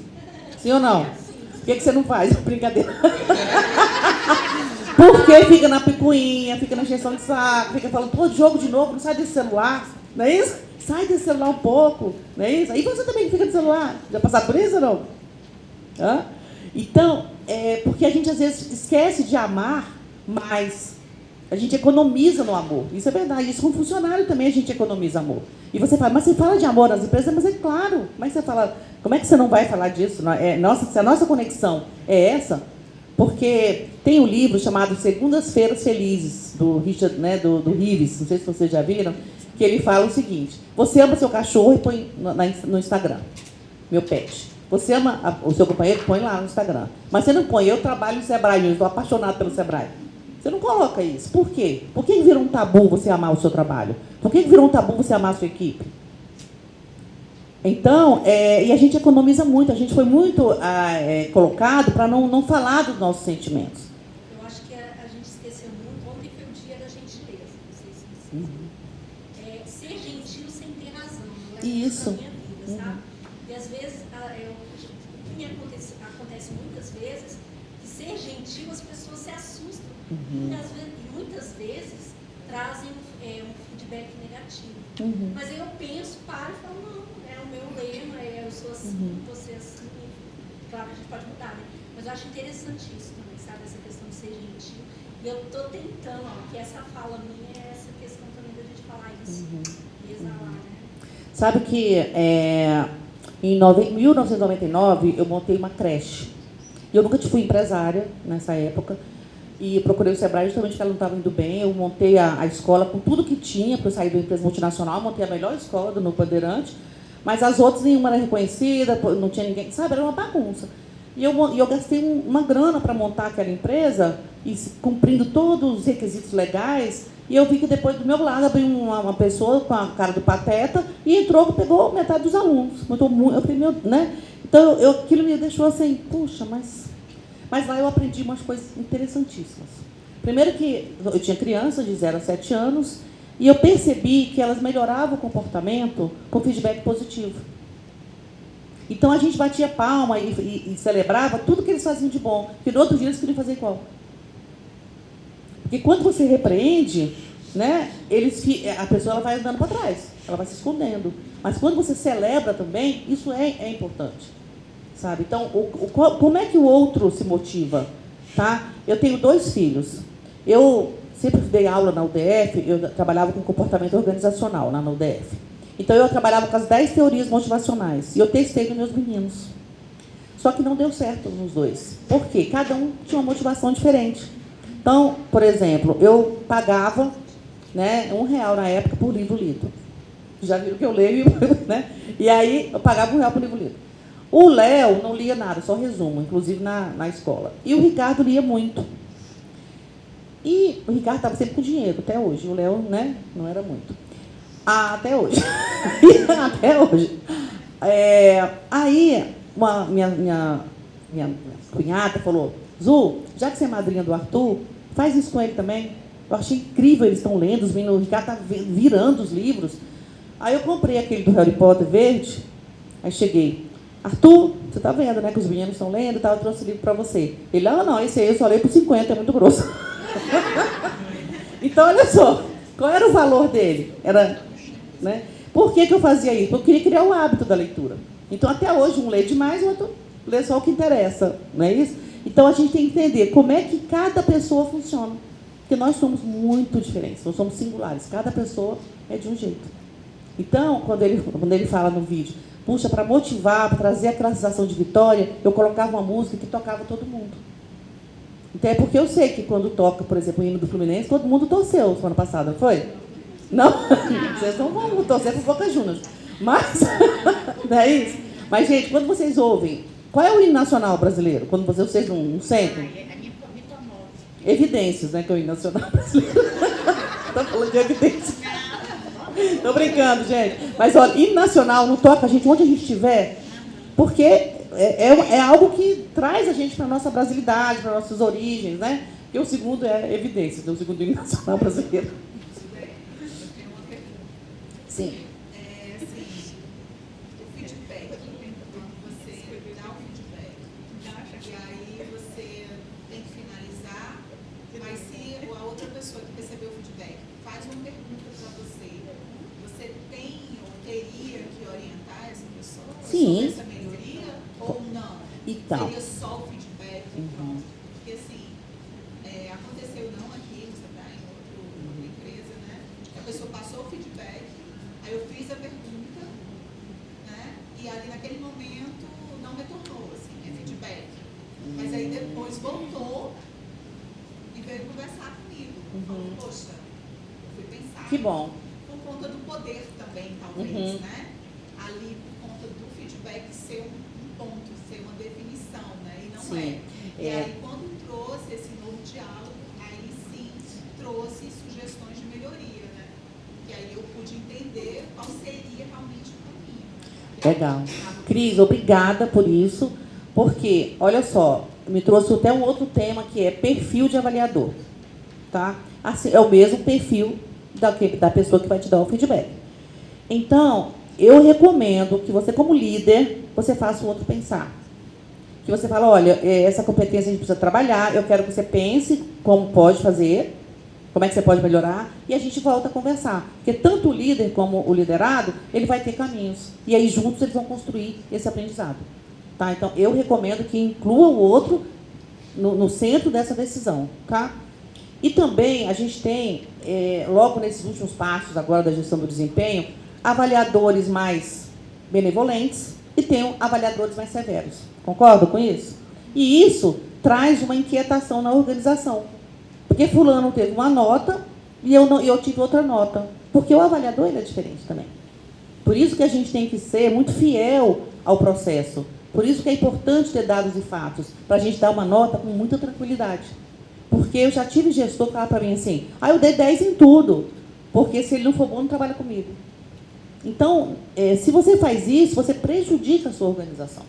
Sim ou não? O que você não faz? Brincadeira. Porque fica na picuinha, fica na encheção de saco, fica falando, pô, jogo de novo, não sai desse celular. Não é isso? Sai desse celular um pouco. Não é isso? Aí você também fica no celular. Já passaram por isso ou não? Hã? Então, porque a gente às vezes esquece de amar, mas a gente economiza no amor. Isso é verdade. Isso com funcionário também a gente economiza amor. E você fala, mas você fala de amor nas empresas? Mas é claro. Mas você fala, como é que você não vai falar disso? Se a nossa conexão é essa, porque tem um livro chamado Segundas-feiras Felizes, do Richard, né, do Rives, não sei se vocês já viram, que ele fala o seguinte: você ama seu cachorro e põe no Instagram, meu pet. Você ama o seu companheiro, põe lá no Instagram. Mas você não põe, eu trabalho no Sebrae, eu estou apaixonado pelo Sebrae. Você não coloca isso. Por quê? Por que virou um tabu você amar o seu trabalho? Por que virou um tabu você amar a sua equipe? Então, e a gente economiza muito, a gente foi muito colocado para não falar dos nossos sentimentos.
Eu acho que a gente esqueceu muito. Ontem foi o dia da gentileza, não sei se vocês ser gentil sem ter razão. Não é isso na minha vida, sabe? E às vezes, o que acontece muitas vezes, que ser gentil as pessoas se assustam. E muitas vezes trazem um feedback negativo. Mas aí eu penso, paro e falo, não, o meu lema, eu sou assim, você assim. Claro que a gente pode mudar, né? Mas eu acho interessante isso também, sabe? Essa questão de ser gentil. E eu estou tentando, que essa fala minha é essa questão também da gente falar isso. E exalar, né?
Sabe que em 1999 eu montei uma creche. Eu nunca fui empresária nessa época. E procurei o Sebrae justamente porque ela não estava indo bem. Eu montei a escola com tudo que tinha, para eu sair da empresa multinacional. Montei a melhor escola do Núcleo Bandeirante. Mas as outras, nenhuma era reconhecida, não tinha ninguém, sabe? Era uma bagunça. E eu gastei uma grana para montar aquela empresa, e cumprindo todos os requisitos legais. E eu vi que depois do meu lado abriu uma pessoa com a cara do Pateta e entrou, pegou metade dos alunos. Eu falei, né? Então, aquilo me deixou assim, puxa, mas lá eu aprendi umas coisas interessantíssimas. Primeiro que eu tinha crianças de 0 a 7 anos e eu percebi que elas melhoravam o comportamento com feedback positivo. Então, a gente batia palma e celebrava tudo que eles faziam de bom, porque no outro dia eles queriam fazer igual. Porque quando você repreende, né, a pessoa ela vai andando para trás, ela vai se escondendo. Mas quando você celebra também, isso é importante. Sabe? Então, como é que o outro se motiva? Tá? Eu tenho 2 filhos. Eu sempre dei aula na UDF, eu trabalhava com comportamento organizacional lá na UDF. Então, eu trabalhava com as 10 teorias motivacionais. E eu testei nos meus meninos. Só que não deu certo nos 2. Por quê? Cada um tinha uma motivação diferente. Então, por exemplo, eu pagava, né, R$1 na época por livro lido. Já viram que eu leio, né? E aí eu pagava R$1 por livro lido. O Léo não lia nada, só resumo, inclusive na escola. E o Ricardo lia muito. E o Ricardo estava sempre com dinheiro, até hoje. O Léo, né, não era muito. Até hoje. Até hoje. Aí, minha cunhada falou, Zu, já que você é madrinha do Arthur, faz isso com ele também. Eu achei incrível, eles estão lendo, os meninos, o Ricardo está virando os livros. Aí eu comprei aquele do Harry Potter verde, aí cheguei, Arthur, você está vendo, né, que os meninos estão lendo, tá, eu trouxe o livro para você. Ele, não, esse aí eu só leio por 50, é muito grosso. Então, olha só, qual era o valor dele? Era, né? Por que eu fazia isso? Porque eu queria criar o hábito da leitura. Então, até hoje, um lê demais, o outro lê só o que interessa, não é isso? Então, a gente tem que entender como é que cada pessoa funciona. Porque nós somos muito diferentes, nós somos singulares. Cada pessoa é de um jeito. Então, quando ele fala no vídeo, puxa, para motivar, para trazer aquela sensação de vitória, eu colocava uma música que tocava todo mundo. Então, é porque eu sei que quando toca, por exemplo, o hino do Fluminense, todo mundo torceu semana passada, não foi? Não? Vocês não vão torcer por Boca Juniors. Mas, não é isso? Mas, gente, quando vocês ouvem, qual é o hino nacional brasileiro? Quando vocês não sentem? Evidências, né? Que é o hino nacional brasileiro. Estou falando de evidências. Estou brincando, gente. Mas, olha, hino nacional não toca a gente onde a gente estiver, porque é algo que traz a gente para a nossa brasilidade, para as nossas origens, né? E o segundo é evidências, o segundo hino nacional brasileiro. Sim.
O feedback, quando você dá o feedback, e aí você tem que finalizar, mas se a outra pessoa que recebeu o feedback faz uma pergunta para você, você tem ou teria que orientar essa pessoa sobre essa melhoria ou não?
Então.
Seria só o feedback? Pronto. Porque assim, aconteceu não aqui, você está em outra empresa, né? A pessoa passou o feedback, aí eu fiz a pergunta, né? E ali naquele momento não retornou, assim, feedback. Mas aí depois voltou e veio conversar comigo. Falou, poxa, eu fui pensar.
Que bom.
Por conta do poder também, talvez, né? Ali por conta do feedback ser um ponto, ser uma definição, né? E não é. E aí quando trouxe esse novo diálogo, aí sim trouxe sugestões de melhoria, né? E aí eu pude entender qual seria realmente o caminho.
Legal. Cris, obrigada por isso, porque, olha só, me trouxe até um outro tema que é perfil de avaliador. Tá? Assim, é o mesmo perfil da pessoa que vai te dar o feedback. Então, eu recomendo que você, como líder, você faça o outro pensar. Que você fala, olha, essa competência a gente precisa trabalhar, eu quero que você pense como pode fazer, como é que você pode melhorar, e a gente volta a conversar. Porque tanto o líder como o liderado, ele vai ter caminhos. E aí, juntos, eles vão construir esse aprendizado. Tá? Então, eu recomendo que inclua o outro no centro dessa decisão. Tá? E também, a gente tem, logo nesses últimos passos agora da gestão do desempenho, avaliadores mais benevolentes e tem avaliadores mais severos. Concorda com isso? E isso traz uma inquietação na organização. Porque fulano teve uma nota e eu tive outra nota. Porque o avaliador ele é diferente também. Por isso que a gente tem que ser muito fiel ao processo. Por isso que é importante ter dados e fatos, para a gente dar uma nota com muita tranquilidade. Porque eu já tive gestor que falava para mim assim, eu dei 10 em tudo, porque se ele não for bom, não trabalha comigo. Então, se você faz isso, você prejudica a sua organização.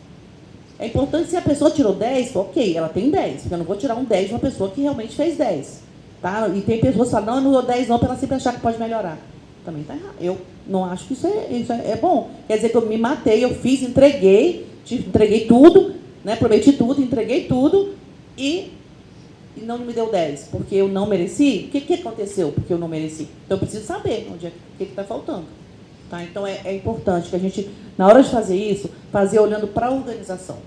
É importante, se a pessoa tirou 10, ok, ela tem 10, porque eu não vou tirar um 10 de uma pessoa que realmente fez 10. Tá? E tem pessoas que falam, não, eu não dou 10 não, para ela sempre achar que pode melhorar. Também está errado. Eu não acho que isso é bom. Quer dizer que eu me matei, eu fiz, entreguei tudo, né, prometi tudo, entreguei tudo, e e não me deu 10 porque eu não mereci, o que aconteceu porque eu não mereci? Então, eu preciso saber onde o que está faltando. Tá? Então, é importante que a gente, na hora de fazer isso, fazer olhando para a organização.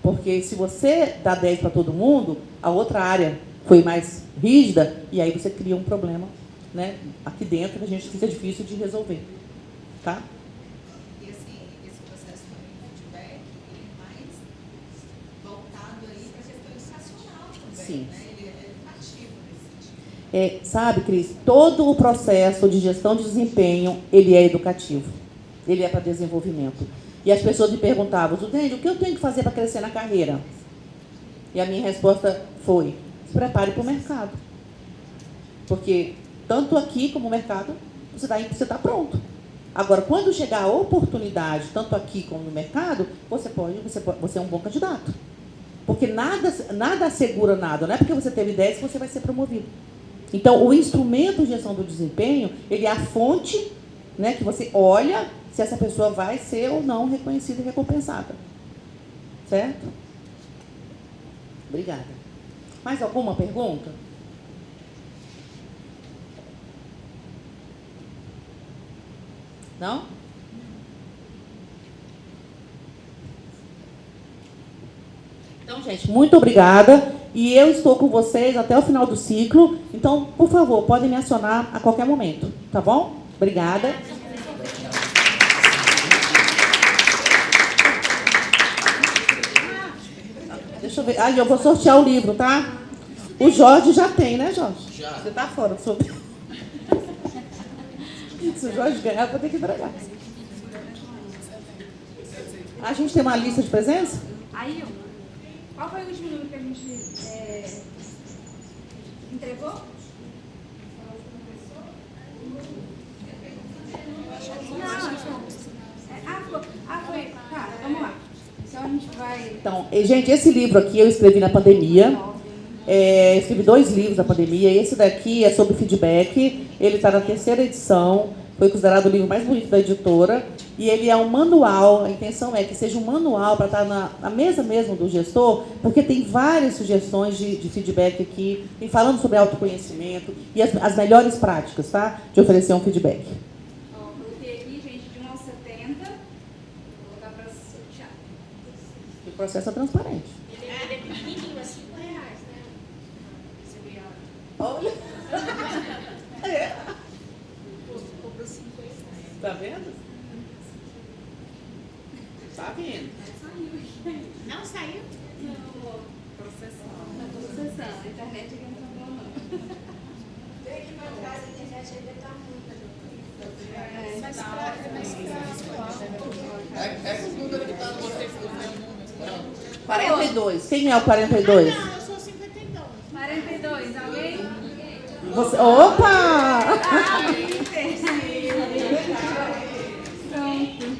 Porque se você dá 10 para todo mundo, a outra área foi mais rígida, e aí você cria um problema, né, aqui dentro que a gente fica difícil de resolver. Tá?
E assim, esse processo também de feedback, ele é mais voltado aí para a questão educacional também,
Sim.
né? Ele é educativo nesse sentido.
Sabe, Cris, todo o processo de gestão de desempenho, ele é educativo. Ele é para desenvolvimento. E as pessoas me perguntavam, Zudeide, o que eu tenho que fazer para crescer na carreira? E a minha resposta foi, se prepare para o mercado. Porque tanto aqui como no mercado, você está pronto. Agora, quando chegar a oportunidade, tanto aqui como no mercado, você é um bom candidato. Porque nada assegura nada, não é porque você teve 10 que você vai ser promovido. Então, o instrumento de gestão do desempenho, ele é a fonte, né, que você olha se essa pessoa vai ser ou não reconhecida e recompensada. Certo? Obrigada. Mais alguma pergunta? Não? Então, gente, muito obrigada. E eu estou com vocês até o final do ciclo. Então, por favor, podem me acionar a qualquer momento. Tá bom? Obrigada. Deixa eu ver. Eu vou sortear o livro, tá? O Jorge já tem, né, Jorge?
Já.
Você tá fora do seu... Se o Jorge ganhar, eu vou ter que entregar. A gente tem uma lista de presença?
Aí, qual foi o último número que a gente entregou? Foi. Tá, vamos lá. Então a gente vai...
Então, gente, esse livro aqui eu escrevi na pandemia. Escrevi 2 livros na pandemia. Esse daqui é sobre feedback. Ele está na 3ª edição. Foi considerado o livro mais bonito da editora. E ele é um manual. A intenção é que seja um manual para estar na mesa mesmo do gestor, porque tem várias sugestões de feedback aqui, e falando sobre autoconhecimento e as melhores práticas, tá? De oferecer um feedback.
Coloquei aqui, gente, de 1 a 70. Vou colocar para sortear.
O processo é transparente.
Ele é pequenininho, é R$5, né?
Olha.
Cobrou R$5.
Tá vendo? Tá vindo.
Não saiu?
Não, processando. A internet aqui não tá boa, não.
Tem que mandar a internet ainda tá muito.
Mas
É o número que está no você,
42. Quem é o 42?
Não, eu sou 52.
42, alguém?
Você... Opa!
Pronto.